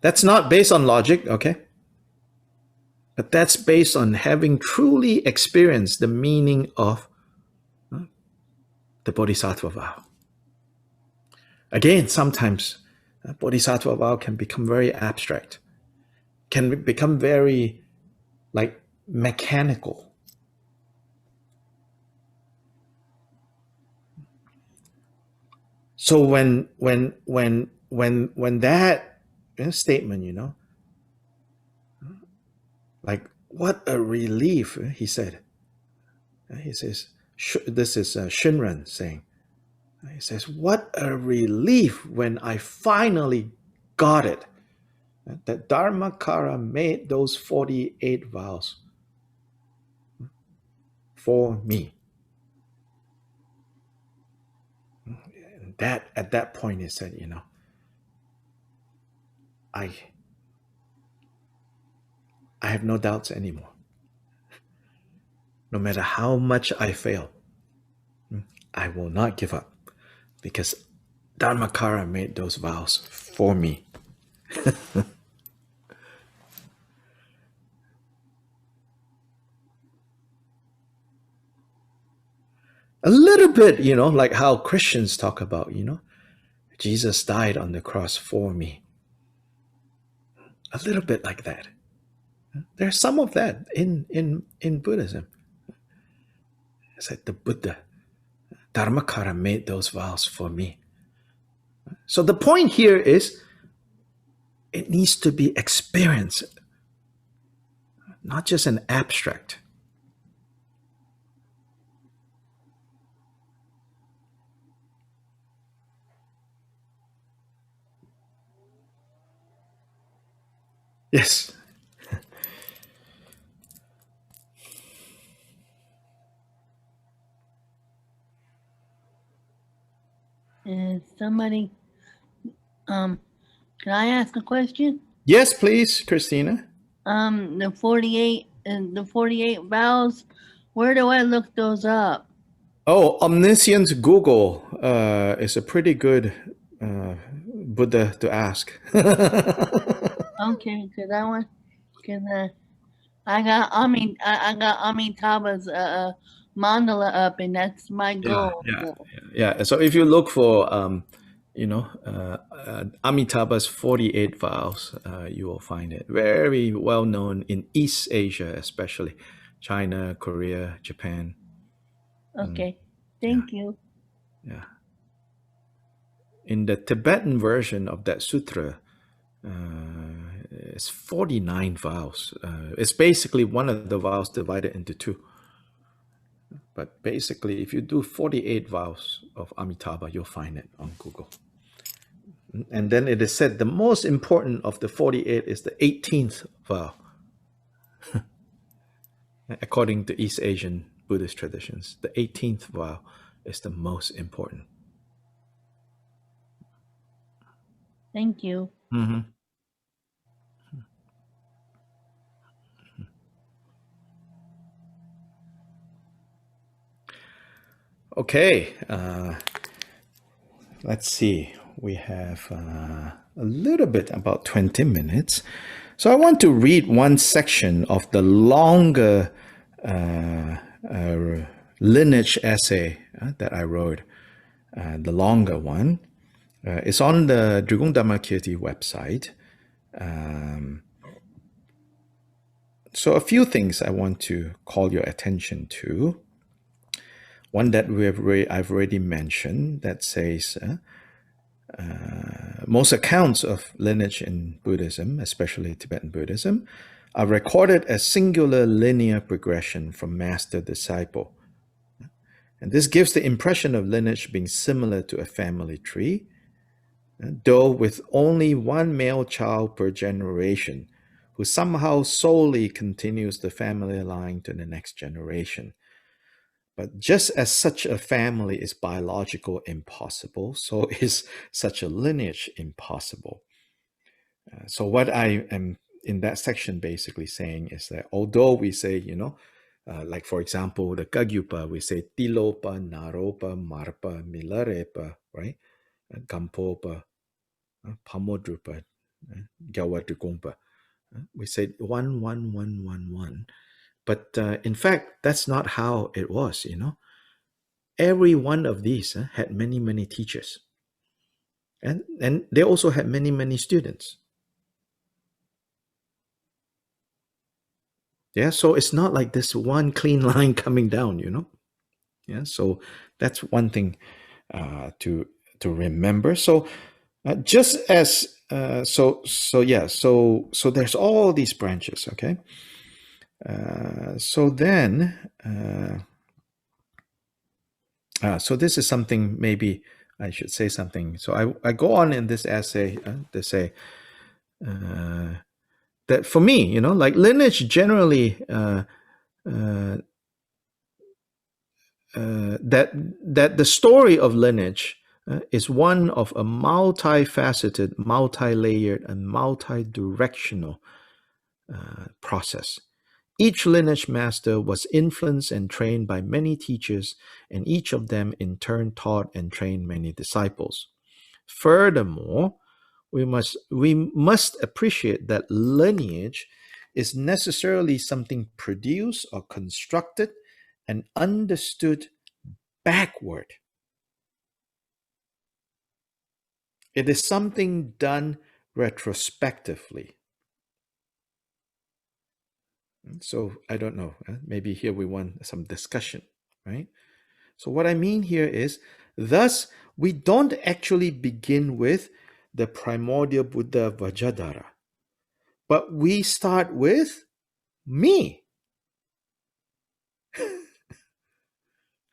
That's not based on logic, okay? But that's based on having truly experienced the meaning of the Bodhisattva vow. Again, sometimes Bodhisattva vow can become very abstract, can become very like mechanical. So when that statement, like what a relief, he said. He says, this is Shinran saying. He says, what a relief when I finally got it. That Dharmakara made those 48 vows for me. And that at that point he said, I have no doubts anymore. No matter how much I fail, I will not give up because Dharmakara made those vows for me. A little bit, like how Christians talk about, Jesus died on the cross for me. A little bit like that. There's some of that in Buddhism. It's like the Buddha, Dharmakara made those vows for me. So the point here is it needs to be experienced, not just an abstract. Yes. Somebody, can I ask a question? Yes, please, Christina. The 48 vows, where do I look those up? Oh, Omniscient Google is a pretty good Buddha to ask. Okay, because I got Amitabha's mandala up, and that's my goal. Yeah. So if you look for Amitabha's 48 vows, you will find it very well known in East Asia, especially China, Korea, Japan. Okay, thank you. Yeah. In the Tibetan version of that sutra, it's 49 vows. It's basically one of the vows divided into two. But basically, if you do 48 vows of Amitabha, you'll find it on Google. And then it is said the most important of the 48 is the 18th vow. According to East Asian Buddhist traditions, the 18th vow is the most important. Thank you. Mm-hmm. Okay, let's see. We have a little bit, about 20 minutes. So I want to read one section of the longer lineage essay that I wrote, the longer one. It's on the Drigung Dhammakirti website. So a few things I want to call your attention to. One that I've already mentioned that says most accounts of lineage in Buddhism, especially Tibetan Buddhism, are recorded as singular linear progression from master disciple. And this gives the impression of lineage being similar to a family tree, though with only one male child per generation, who somehow solely continues the family line to the next generation. But just as such a family is biological impossible, so is such a lineage impossible. So what I am in that section basically saying is that although we say, like for example, the Kagyupa, we say Tilopa, Naropa, Marpa, Milarepa, right? Gampopa, Pamodrupa, Gawadrugumpa. We say 1, 1, 1, 1, 1. But in fact, that's not how it was, Every one of these had many, many teachers. And they also had many, many students. Yeah, so it's not like this one clean line coming down, Yeah, so that's one thing to remember. So just as so there's all these branches, okay. So then so this is something, maybe I should say something. So I go on in this essay to say that for me, like lineage generally that the story of lineage is one of a multifaceted, multi-layered, and multi-directional process. Each lineage master was influenced and trained by many teachers, and each of them in turn taught and trained many disciples. Furthermore, we must appreciate that lineage is necessarily something produced or constructed and understood backward. It is something done retrospectively. So I don't know, maybe here we want some discussion, right? So what I mean here is, thus, we don't actually begin with the primordial Buddha Vajradhara, but we start with me.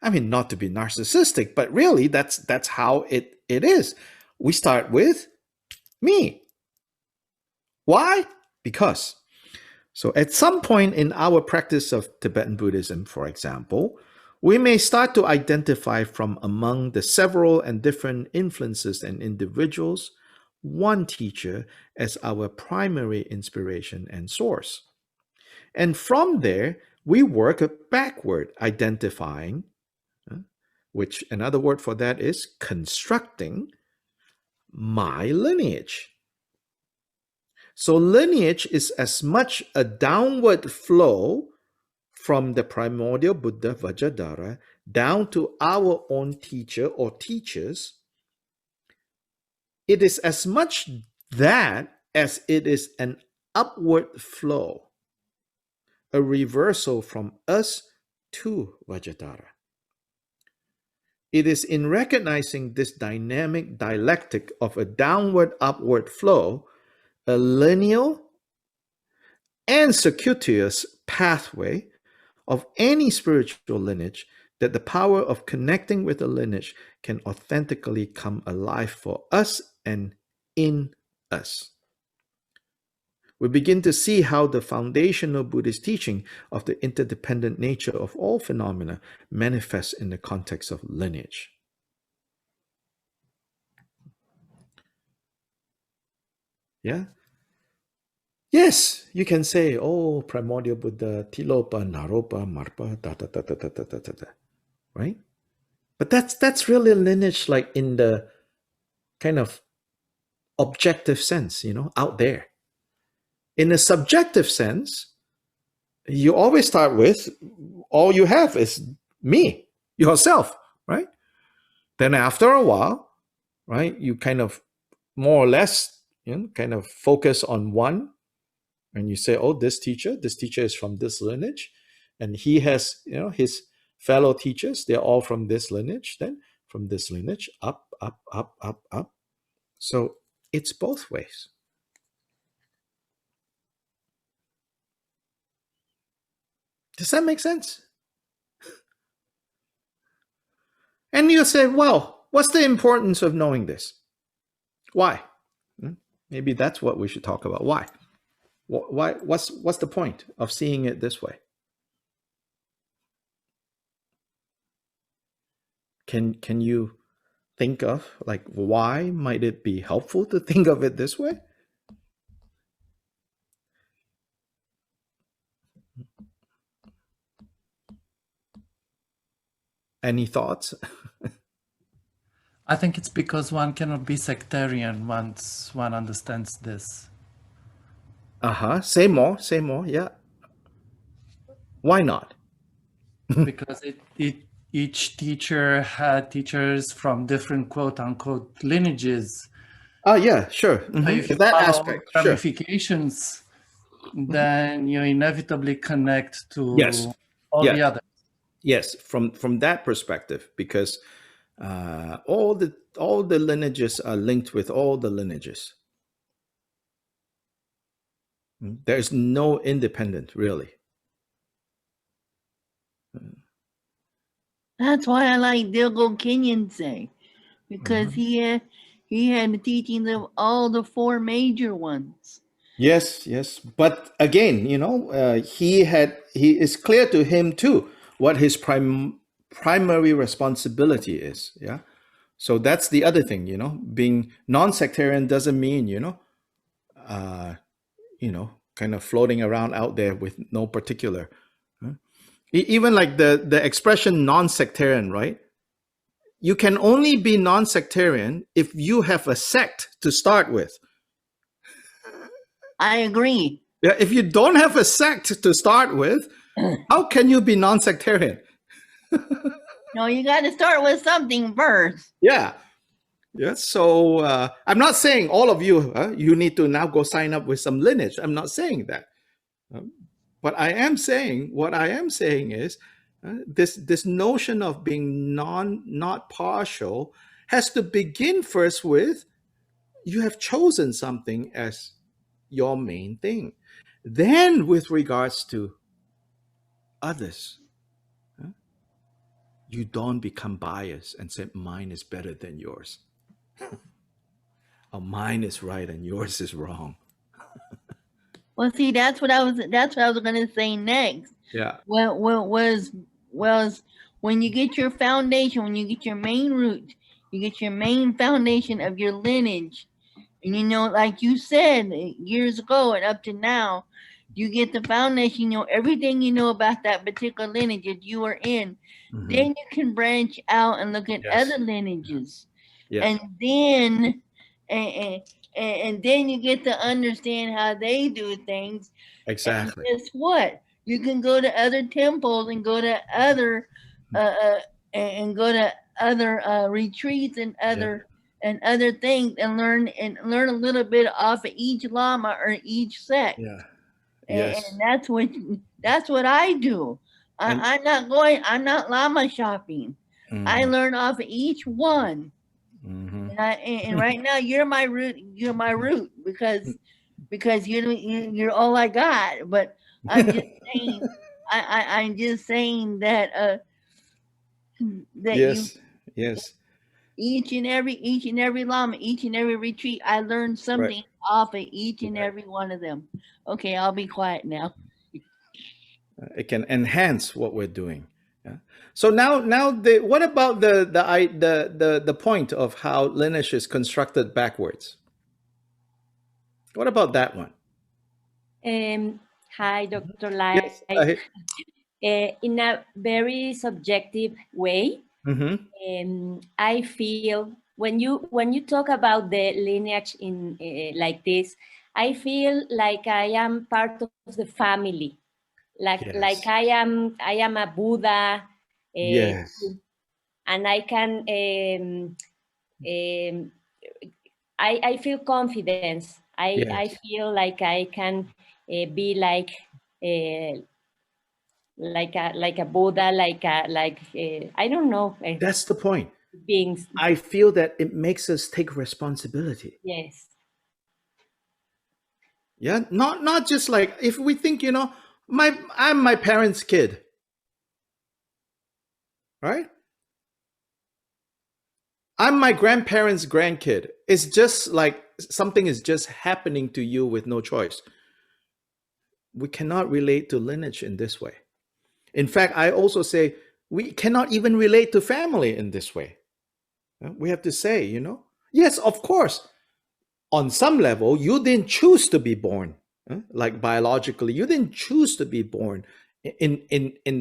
I mean, not to be narcissistic, but really that's how it is. We start with me. Why? Because. So at some point in our practice of Tibetan Buddhism, for example, we may start to identify from among the several and different influences and individuals one teacher as our primary inspiration and source. And from there, we work backward, identifying, which another word for that is constructing, my lineage. So lineage is as much a downward flow from the primordial Buddha Vajradhara down to our own teacher or teachers. It is as much that as it is an upward flow, a reversal from us to Vajradhara. It is in recognizing this dynamic dialectic of a downward-upward flow, a lineal and circuitous pathway of any spiritual lineage, that the power of connecting with the lineage can authentically come alive for us and in us. We begin to see how the foundational Buddhist teaching of the interdependent nature of all phenomena manifests in the context of lineage. Yeah? Yes, you can say, oh, primordial Buddha, Tilopa, Naropa, Marpa, da. Right? But that's really lineage, like in the kind of objective sense, out there. In a subjective sense, you always start with, all you have is me, yourself, right? Then after a while, right, you kind of more or less, kind of focus on one, and you say, oh, this teacher is from this lineage, and he has, his fellow teachers, they're all from this lineage, then from this lineage, up, up, up, up, up. So it's both ways. Does that make sense? And you say, well, what's the importance of knowing this? Why? Maybe that's what we should talk about. Why? Why? What's the point of seeing it this way? Can you think of like why might it be helpful to think of it this way? Any thoughts? I think it's because one cannot be sectarian once one understands this. Say more. Yeah. Why not? Because each teacher had teachers from different quote unquote lineages. Oh yeah, sure. If you that follow aspect, ramifications, then you inevitably connect to all the others. Yes, from that perspective, because all the lineages are linked with all the lineages. There's no independent, really. That's why I like Dilgo Kenyon, because he had the teachings of all the four major ones. Yes, but again, he is clear to him too what his primary responsibility is. Yeah, so that's the other thing. Being non-sectarian doesn't mean kind of floating around out there with no particular. Even like the expression non-sectarian, right? You can only be non-sectarian if you have a sect to start with. I agree. Yeah, if you don't have a sect to start with, how can you be non-sectarian? No, you got to start with something first. Yeah. So I'm not saying all of you, you need to now go sign up with some lineage. I'm not saying that. But what I am saying is this notion of being not partial has to begin first with you have chosen something as your main thing. Then with regards to others, you don't become biased and say mine is better than yours. Or mine is right and yours is wrong. Well, see, that's what I was going to say next. Yeah. Well, when you get your foundation, when you get your main root, you get your main foundation of your lineage, and like you said years ago and up to now, you get the foundation, everything you know about that particular lineage that you are in. Then you can branch out and look at other lineages, and then and then you get to understand how they do things. Exactly. And guess what? You can go to other temples and go to other retreats and other things and learn a little bit off of each lama or each sect. Yeah. And that's what I do. I'm not lama shopping. I learn off of each one. And right now you're my root because you're all I got. But I'm just saying I'm just saying that yes. Each and every lama, each and every retreat, I learned something off of each and every one of them. Okay, I'll be quiet now. It can enhance what we're doing. Yeah. So now, what about the point of how lineage is constructed backwards? What about that one? Hi, Dr. Lai. Yes, in a very subjective way, I feel when you talk about the lineage in like this, I feel like I am part of the family, like I am a Buddha, and I can I feel confidence. I feel like I can be like a Buddha, I don't know. That's the point. Beings. I feel that it makes us take responsibility. Yes. Yeah, not just like if we think, I'm my parents' kid, right? I'm my grandparents' grandkid. It's just like something is just happening to you with no choice. We cannot relate to lineage in this way. In fact, I also say we cannot even relate to family in this way. We have to say, you know, yes, of course, on some level, you didn't choose to be born, like biologically, you didn't choose to be born in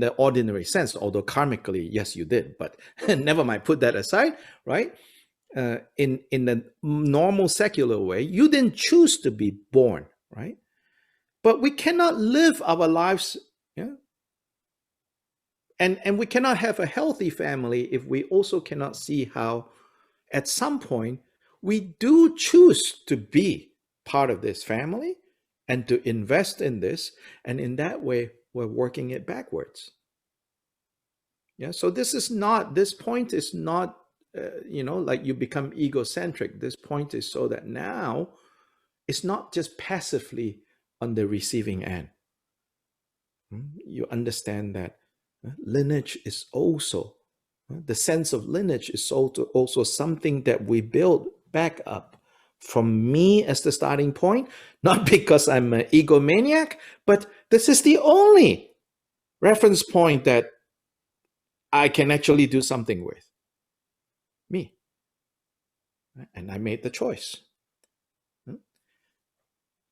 the ordinary sense, although karmically, yes, you did, but never mind, put that aside, right? In the normal secular way, you didn't choose to be born, right? But we cannot live our lives, and we cannot have a healthy family if we also cannot see how at some point we do choose to be part of this family and to invest in this, and in that way we're working it backwards. Yeah, so this point is not like you become egocentric. This point is so that now it's not just passively on the receiving end. You understand that lineage is also, the sense of lineage is also something that we build back up from me as the starting point, not because I'm an egomaniac, but this is the only reference point that I can actually do something with. Me. And I made the choice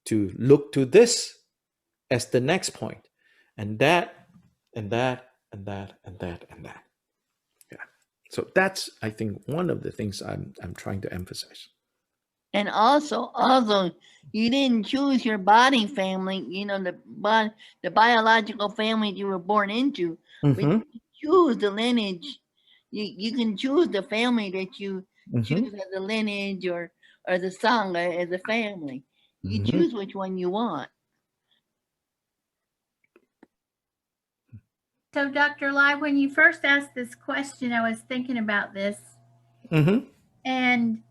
to look to this as the next point, and that, and that, and that, and that, and that. Yeah. So that's, I think, one of the things I'm trying to emphasize. And also, you didn't choose your body family, you know, the biological family you were born into. But you choose the lineage. You can choose the family that you choose as a lineage or the sangha as a family. You choose which one you want. So, Dr. Lai, when you first asked this question, I was thinking about this. And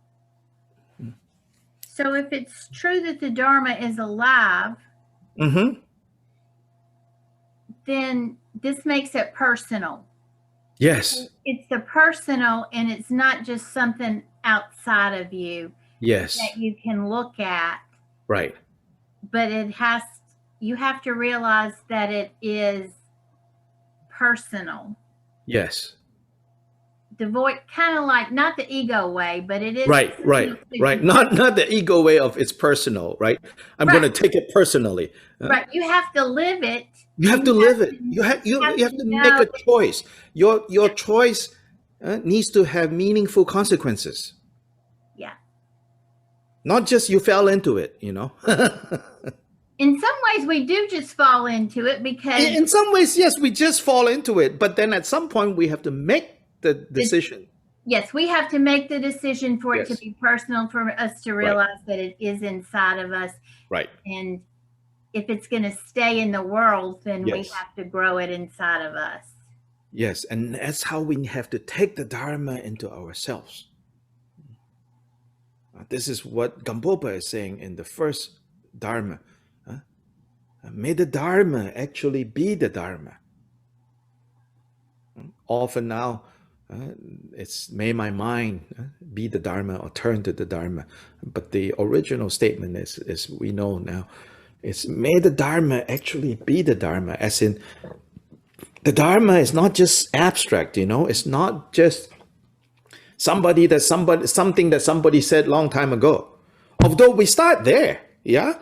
so if it's true that the Dharma is alive, then this makes it personal. Yes. It's the personal, and it's not just something outside of you. Yes. That you can look at. Right. But you have to realize that it is personal. Yes. Devoid, kind of like, not the ego way, but it is right. Not the ego way of it's personal, right? I'm going to take it personally. Right. You have to live it. You have to live it. You have to make a choice. Your choice needs to have meaningful consequences. Yeah. Not just you fell into it, you know. In some ways, we do just fall into it because... In some ways, yes, we just fall into it. But then at some point, we have to make the decision. Yes, we have to make the decision for it to be personal, for us to realize that it is inside of us. Right. And if it's going to stay in the world, then we have to grow it inside of us. Yes, and that's how we have to take the Dharma into ourselves. This is what Gampopa is saying in the first Dharma. May the Dharma actually be the Dharma. Often now, it's may my mind be the Dharma or turn to the Dharma. But the original statement is we know now, it's may the Dharma actually be the Dharma. As in, the Dharma is not just abstract, you know, it's not just something that somebody said long time ago. Although we start there, yeah?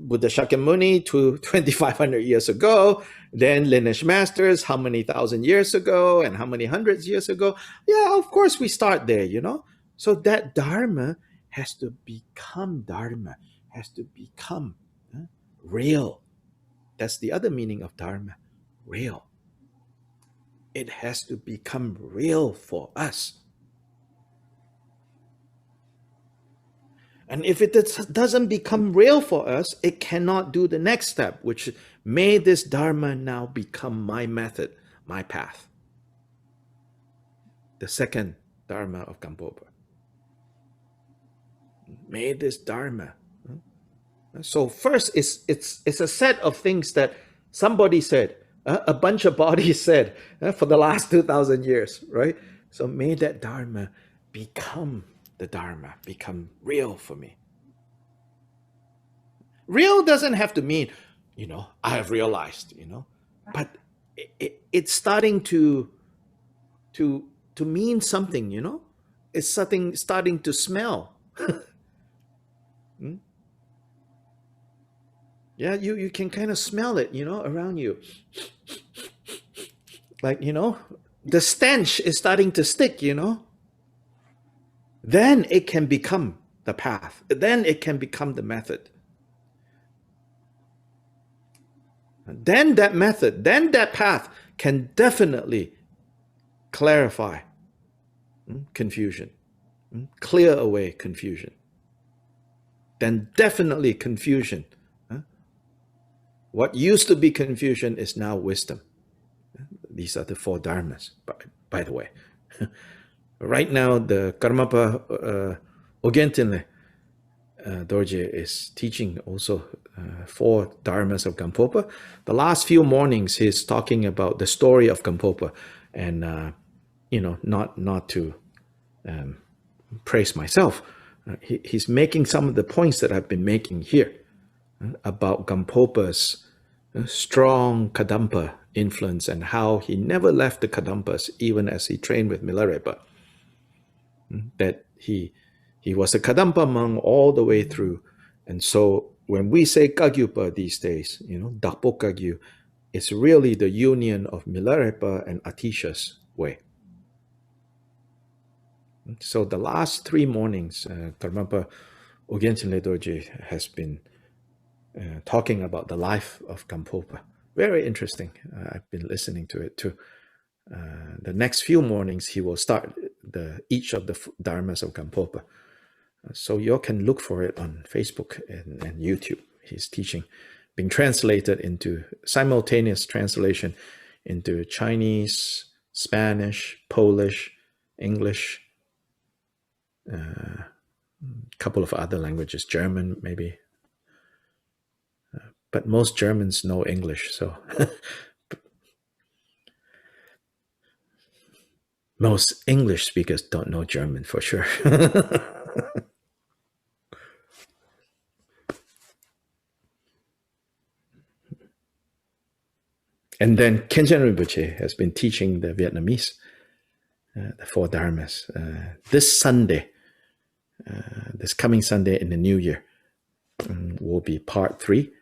Buddha Shakyamuni 2,500 years ago, then lineage masters, how many thousand years ago and how many hundreds years ago. Yeah, of course we start there, you know. So that Dharma has to become Dharma, has to become real. That's the other meaning of Dharma, real. It has to become real for us. And if it doesn't become real for us, it cannot do the next step, which may this Dharma now become my method, my path. The second Dharma of Gampopa. May this Dharma. So first, it's a set of things that somebody said, a bunch of bodies said for the last 2,000 years, right? So may that Dharma become the Dharma, become real for me. Real doesn't have to mean, I have realized, but it's starting to mean something, It's starting to smell. Yeah, you can kind of smell it, around you. Like, the stench is starting to stick, Then it can become the path. Then it can become the method. Then that path can definitely clarify confusion, clear away confusion. Then definitely confusion. What used to be confusion is now wisdom. These are the 4 dharmas, by the way. Right now, the Karmapa Ogentinle Dorje is teaching also 4 dharmas of Gampopa. The last few mornings, he's talking about the story of Gampopa, and not to praise myself. He's making some of the points that I've been making here about Gampopa's strong Kadampa influence and how he never left the Kadampas even as he trained with Milarepa. That he was a Kadampa monk all the way through. And so when we say Kagyupa these days, Dapo Kagyu, it's really the union of Milarepa and Atisha's way. So the last 3 mornings, Karmapa Ogentinle Dorje has been talking about the life of Gampopa. Very interesting. I've been listening to it too. The next few mornings, he will start each of the dharmas of Gampopa. So you all can look for it on Facebook and YouTube. He's teaching, being translated into simultaneous translation into Chinese, Spanish, Polish, English, a couple of other languages, German maybe. But most Germans know English, so most English speakers don't know German for sure. And then Khenchen Rinpoche has been teaching the Vietnamese, the 4 dharmas. This Sunday, this coming Sunday in the new year, will be part 3.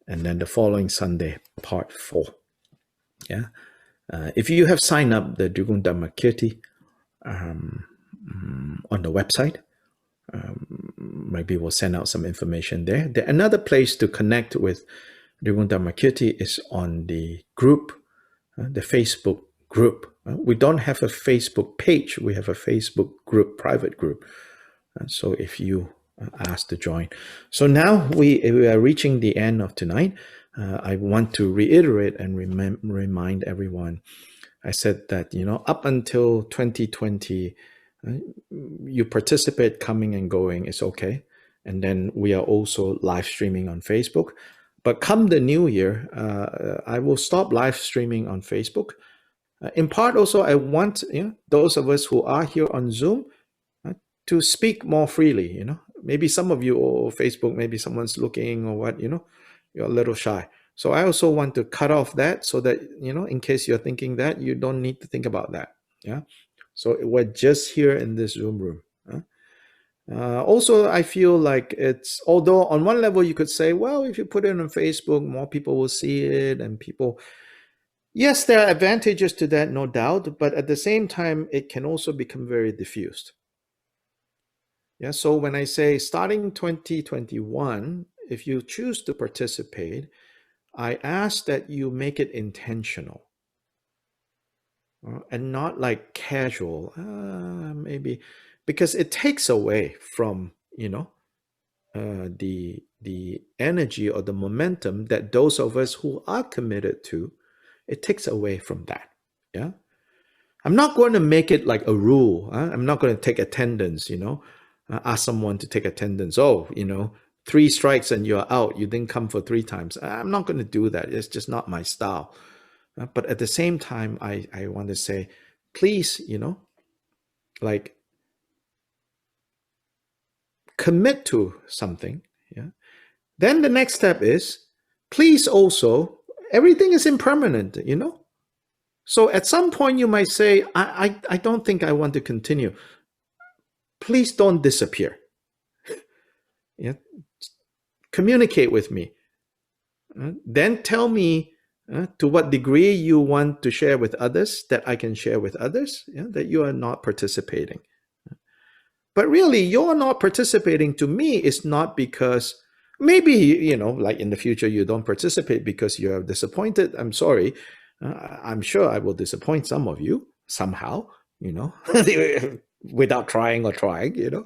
And then the following Sunday, part 4. Yeah. If you have signed up the Dugun Dhamma Kirti on the website, maybe we'll send out some information there. Another place to connect with Dugun Dhamma Kirti is on the group, the Facebook group. We don't have a Facebook page. We have a Facebook group, private group. So if you asked to join. So now we are reaching the end of tonight. I want to reiterate and remind everyone. I said that, up until 2020, you participate coming and going is okay. And then we are also live streaming on Facebook. But come the new year, I will stop live streaming on Facebook. In part also, I want those of us who are here on Zoom to speak more freely, Maybe some of you, Facebook, maybe someone's looking or what, you're a little shy. So I also want to cut off that so that, in case you're thinking that, you don't need to think about that. Yeah. So we're just here in this Zoom room. Also, I feel like although on one level you could say, well, if you put it on Facebook, more people will see it and people, yes, there are advantages to that, no doubt. But at the same time, it can also become very diffused. Yeah, so when I say starting 2021, if you choose to participate, I ask that you make it intentional and not like casual, maybe, because it takes away from, the energy or the momentum that those of us who are committed to, it takes away from that. Yeah, I'm not going to make it like a rule. I'm not going to take attendance, ask someone to take attendance. 3 strikes and you're out. You didn't come for 3 times. I'm not going to do that. It's just not my style. But at the same time, I want to say, please, like commit to something, yeah, then the next step is, please also, everything is impermanent, you know? So at some point you might say, I don't think I want to continue. Please don't disappear. Yeah? Communicate with me. Then tell me to what degree you want to share with others that I can share with others, yeah, that you are not participating. But really, you're not participating to me is not because maybe, you know, like in the future, you don't participate because you're disappointed. I'm sorry. I'm sure I will disappoint some of you somehow, you know, without trying, you know.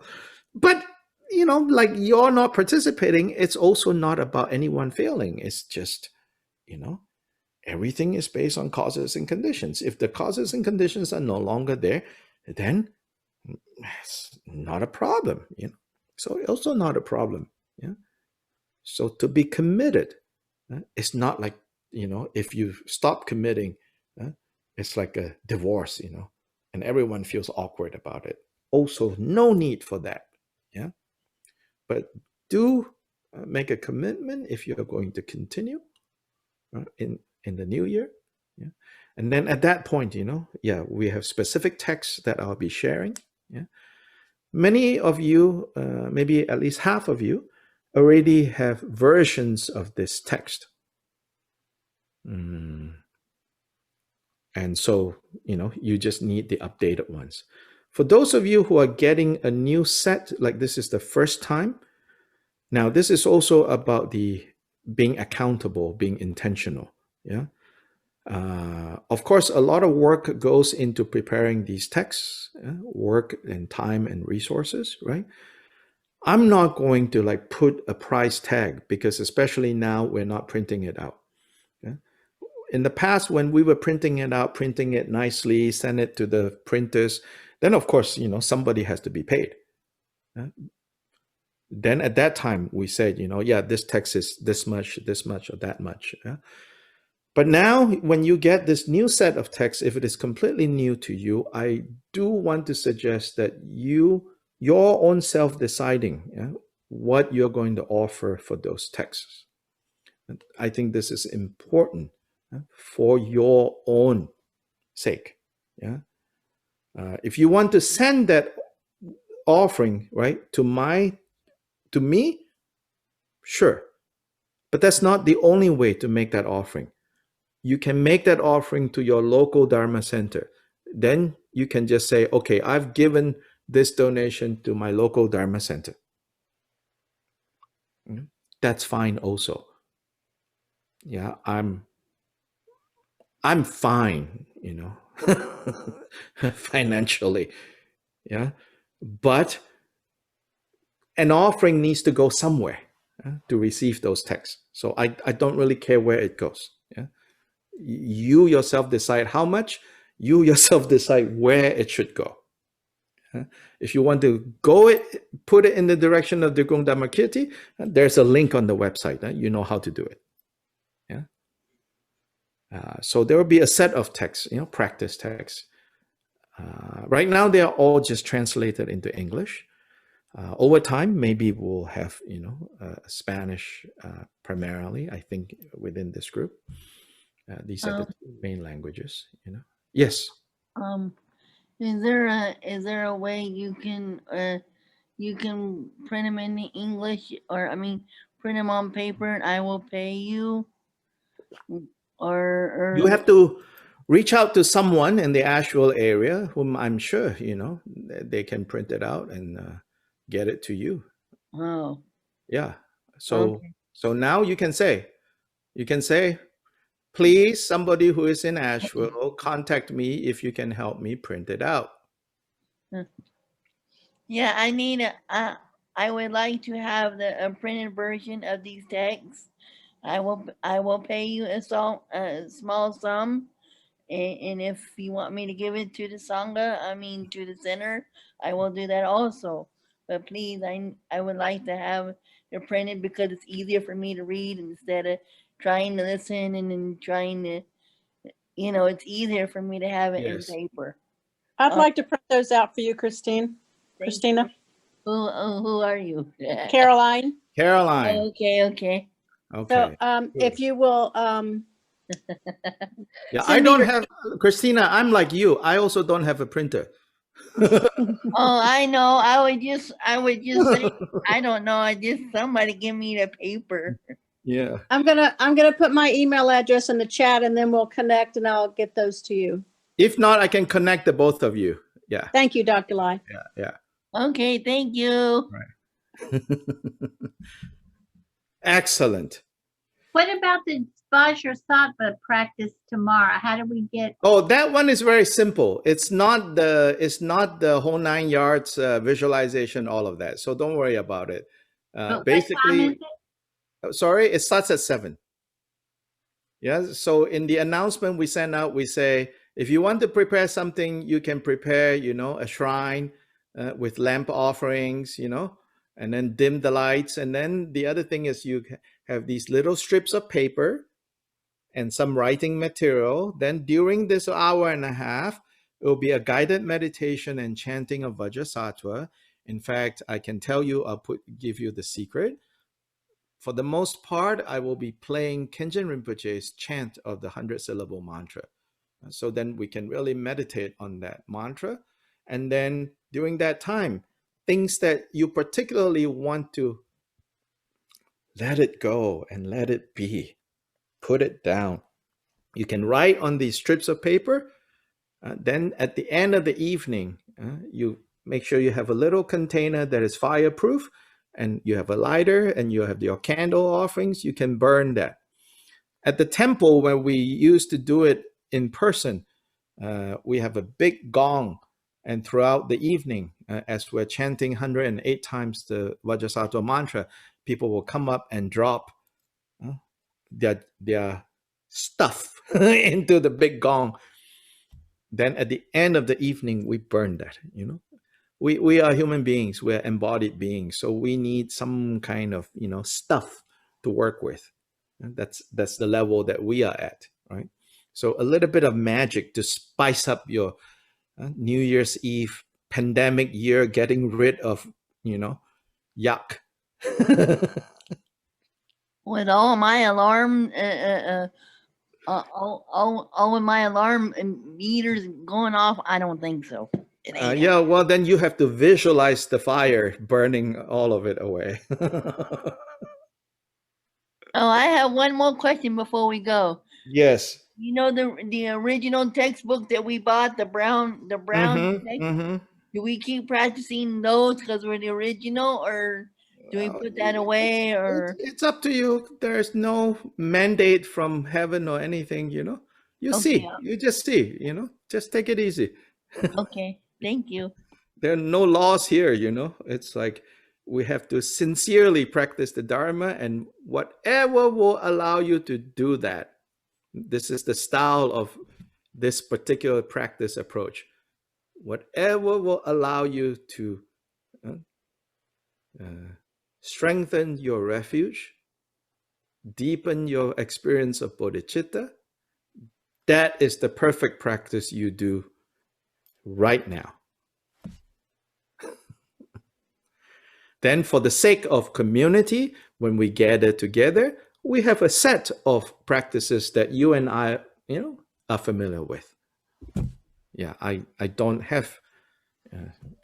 But, you know, like you're not participating. It's also not about anyone failing. It's just, you know, everything is based on causes and conditions. If the causes and conditions are no longer there, then it's not a problem, you know. So also not a problem, yeah. So to be committed, it's not like, you know, if you stop committing, it's like a divorce, you know, and everyone feels awkward about it. Also, no need for that, yeah. But do make a commitment if you're going to continue in the new year, yeah. And then at that point, you know, yeah, we have specific texts that I'll be sharing, yeah. Many of you, maybe at least half of you, already have versions of this text. And so, you know, you just need the updated ones. For those of you who are getting a new set, like this is the first time, now this is also about the being accountable, being intentional, yeah. Of course, a lot of work goes into preparing these texts, work and time and resources, right? I'm not going to like put a price tag because especially now we're not printing it out. Okay? In the past, when we were printing it out, printing it nicely, send it to the printers, then of course, you know, somebody has to be paid. Then at that time we said, you know, yeah, this text is this much, or that much. Yeah? But now when you get this new set of text, if it is completely new to you, I do want to suggest that your own self-deciding, yeah, what you're going to offer for those texts. And I think this is important for your own sake. Yeah. If you want to send that offering, right, to me, sure. But that's not the only way to make that offering. You can make that offering to your local Dharma center. Then you can just say, okay, I've given this donation to my local Dharma center. That's fine also. Yeah, I'm fine, you know, financially. Yeah, but an offering needs to go somewhere to receive those texts. So I don't really care where it goes. Yeah, you yourself decide how much. You yourself decide where it should go. If you want to put it in the direction of the Gung Dhammakirti, there's a link on the website. You know how to do it. Yeah. So there will be a set of texts, you know, practice texts. Right now, they are all just translated into English. Over time, maybe we'll have, you know, Spanish primarily, I think, within this group. These are the two main languages, you know. Yes. Is there a way you can print them in English, or I mean print them on paper and I will pay you? Or you have to reach out to someone in the actual area whom I'm sure, you know, they can print it out and get it to you. Oh. Yeah. So so now you can say, please, somebody who is in Asheville, contact me if you can help me print it out. Yeah, I need I would like to have a printed version of these texts. I will pay you a small sum, and if you want me to give it to the Sangha, I mean to the center, I will do that also. But please, I would like to have it printed because it's easier for me to read instead of trying to listen and then trying to, you know, it's easier for me to have it in paper. I'd like to print those out for you, Christina. Who are you? Caroline. Caroline. Okay. Okay. So if you will yeah, I don't have Christina, I'm like you. I also don't have a printer. Oh, I know. I would just say, I don't know. Somebody give me the paper. Yeah. I'm gonna put my email address in the chat and then we'll connect and I'll get those to you. If not, I can connect the both of you. Yeah. Thank you, Dr. Lai. Yeah. Okay, thank you. Right. Excellent. What about the Vajrasattva practice tomorrow? How do we get? Oh, that one is very simple. It's not the whole 9 yards visualization, all of that. So don't worry about it. Basically, sorry, it starts at 7. Yeah. So in the announcement we send out, we say, if you want to prepare something, you can prepare, a shrine with lamp offerings, and then dim the lights. And then the other thing is you have these little strips of paper and some writing material. Then during this hour and a half, it will be a guided meditation and chanting of Vajrasattva. In fact, I can tell you, give you the secret. For the most part, I will be playing Khenchen Rinpoche's chant of the 100-syllable mantra. So then we can really meditate on that mantra. And then during that time, things that you particularly want to let it go and let it be, put it down. You can write on these strips of paper. Then at the end of the evening, you make sure you have a little container that is fireproof, and you have a lighter and you have your candle offerings. You can burn that. At the temple, when we used to do it in person, we have a big gong, and throughout the evening, as we're chanting 108 times the Vajrasattva mantra, people will come up and drop their stuff into the big gong. Then at the end of the evening, we burn that. We are human beings. We're embodied beings, so we need some kind of stuff to work with. That's the level that we are at, right? So a little bit of magic to spice up your New Year's Eve pandemic year, getting rid of yuck. With all my alarm, all of my alarm meters going off, I don't think so. Yeah, well, then you have to visualize the fire burning all of it away. Oh, I have one more question before we go. Yes. The original textbook that we bought, the brown text, do we keep practicing those because we're the original, or do we put that away? Or it's up to you. There's no mandate from heaven or anything. You see, you just see. Just take it easy. Okay, thank you. There are no laws here. It's like we have to sincerely practice the Dharma, and whatever will allow you to do that. This is the style of this particular practice approach. Whatever will allow you to strengthen your refuge, deepen your experience of bodhicitta, that is the perfect practice you do right now. Then for the sake of community, when we gather together, we have a set of practices that you and I, are familiar with. Yeah, I don't have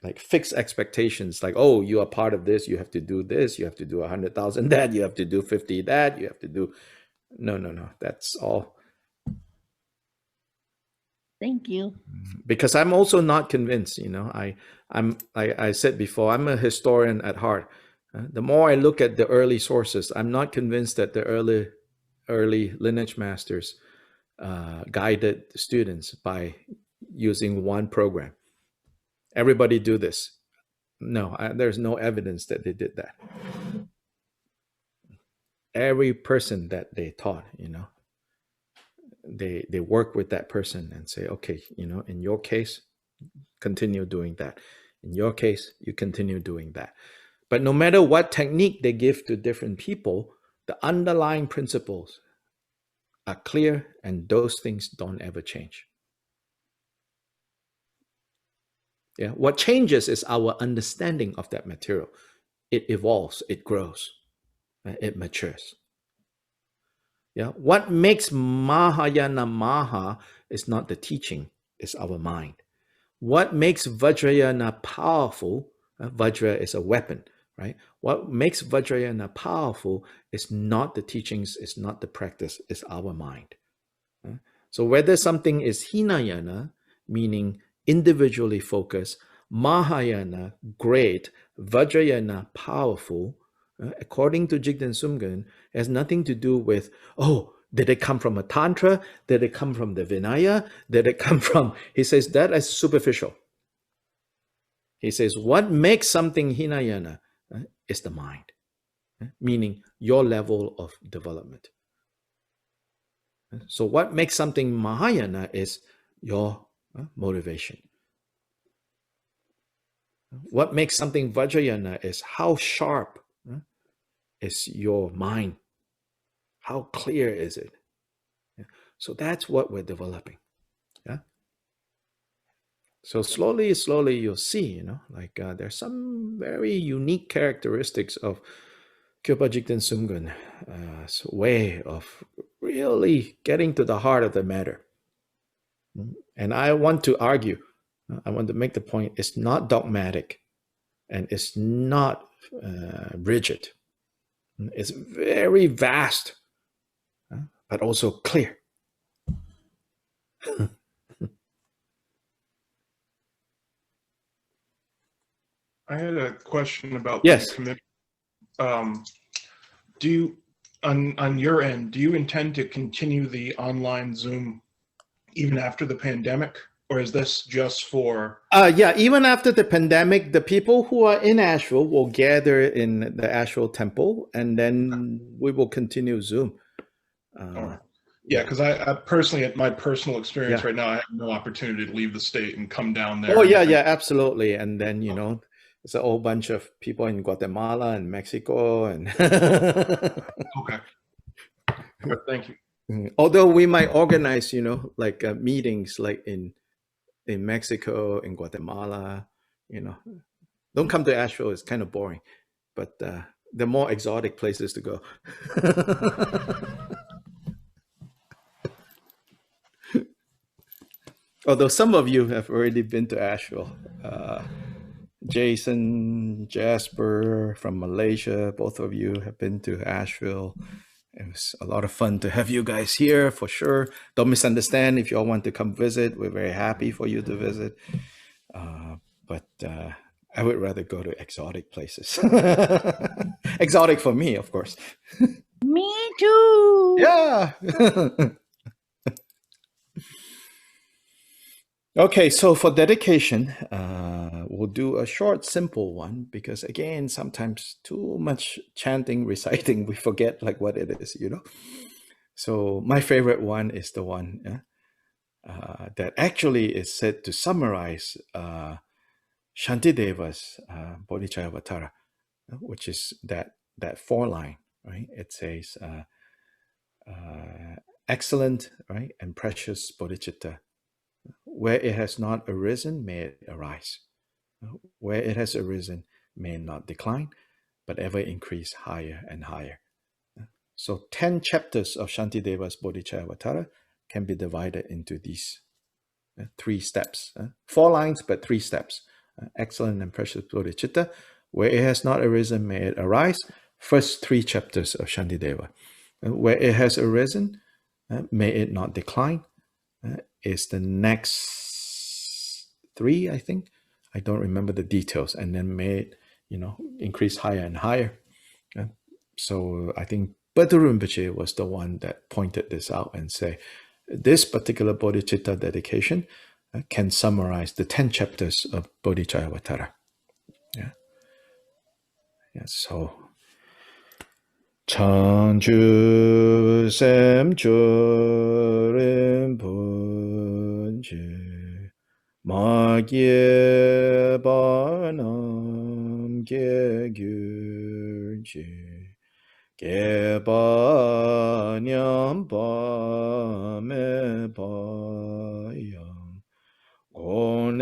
like fixed expectations like, oh, you are part of this, you have to do this, you have to do 100,000 that, you have to do 50 that, you have to do... No, that's all. Thank you. Because I'm also not convinced, I said before, I'm a historian at heart. The more I look at the early sources, I'm not convinced that the early lineage masters guided students by using one program. Everybody do this. No, there's no evidence that they did that. Every person that they taught, they work with that person and say, okay, in your case, continue doing that. In your case, you continue doing that. But no matter what technique they give to different people, the underlying principles are clear, and those things don't ever change. Yeah, what changes is our understanding of that material. It evolves, it grows, it matures. Yeah, what makes Mahayana Maha is not the teaching, it's our mind. What makes Vajrayana powerful, Vajra is a weapon, right? What makes Vajrayana powerful is not the teachings, it's not the practice, it's our mind. So whether something is Hinayana, meaning individually focused, Mahayana, great, Vajrayana, powerful, according to Jigten Sumgön, has nothing to do with, oh, did it come from a Tantra? Did it come from the Vinaya? Did it come from, he says that is superficial. He says, what makes something Hinayana is the mind, meaning your level of development. So what makes something Mahayana is your motivation. What makes something Vajrayana is how sharp is your mind. How clear is it? So that's what we're developing. Yeah. So slowly you'll see, like there's some very unique characteristics of Kyopa Jigten Sumgön's way of really getting to the heart of the matter. And I want to argue, I want to make the point, it's not dogmatic and it's not rigid. It's very vast, but also clear. I had a question about yes. the commitment. Do you, on your end, do you intend to continue the online Zoom even after the pandemic? Or is this just for... Yeah, even after the pandemic, the people who are in Asheville will gather in the Asheville temple, and then we will continue Zoom. Yeah, because I personally, at my personal experience right now, I have no opportunity to leave the state and come down there. Oh, yeah, absolutely. And then, there's a whole bunch of people in Guatemala and Mexico. And okay. Thank you. Although we might organize, like meetings like in Mexico, in Guatemala, don't come to Asheville, it's kind of boring, but there are more exotic places to go. Although some of you have already been to Asheville. Jason, Jasper from Malaysia, both of you have been to Asheville. It was a lot of fun to have you guys here, for sure. Don't misunderstand. If you all want to come visit, we're very happy for you to visit. But I would rather go to exotic places. Exotic for me, of course. Me too. Yeah. Okay, so for dedication, we'll do a short, simple one, because again, sometimes too much chanting, reciting, we forget like what it is, So my favorite one is the one that actually is said to summarize Shantideva's Bodhicayavatara, which is that 4-line, right? It says, excellent, right, and precious bodhicitta. Where it has not arisen, may it arise. Where it has arisen, may it not decline, but ever increase higher and higher. So 10 chapters of Shantideva's Bodhicayavatara can be divided into these 3 steps. 4 lines, but 3 steps. Excellent and precious bodhicitta. Where it has not arisen, may it arise. First 3 chapters of Shantideva. Where it has arisen, may it not decline. Is the next 3, I think. I don't remember the details. And then may it, increase higher and higher. So I think Bhattara Rinpoche was the one that pointed this out and say, this particular bodhicitta dedication can summarize the 10 chapters of Bodhicayavatara. Yeah. So Changju Semcho Rinpoche Magye Barnam Ge Gyurje Geba Nyam Ba Me Ba Yam Gone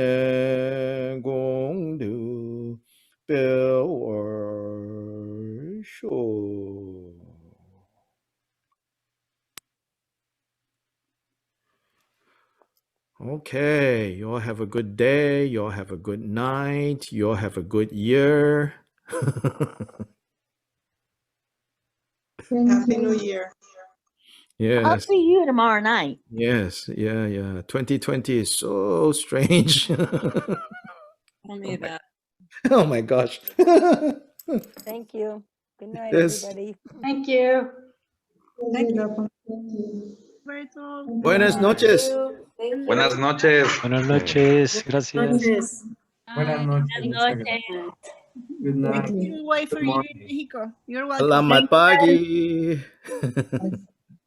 Bill or Sure. Okay, you all have a good day. You all have a good night. You all have a good year. Happy New Year. Yes. I'll see you tomorrow night. Yes. Yeah. 2020 is so strange. Tell me that. Oh my gosh. Thank you. Good night, Yes. everybody. Thank you. Thank you. Buenas noches. Buenas noches. Buenas noches. Gracias. Buenas noches. Muchas Buenas gracias. noches. Good night. Wait for Good you morning. in Mexico. You're welcome. Selamat pagi.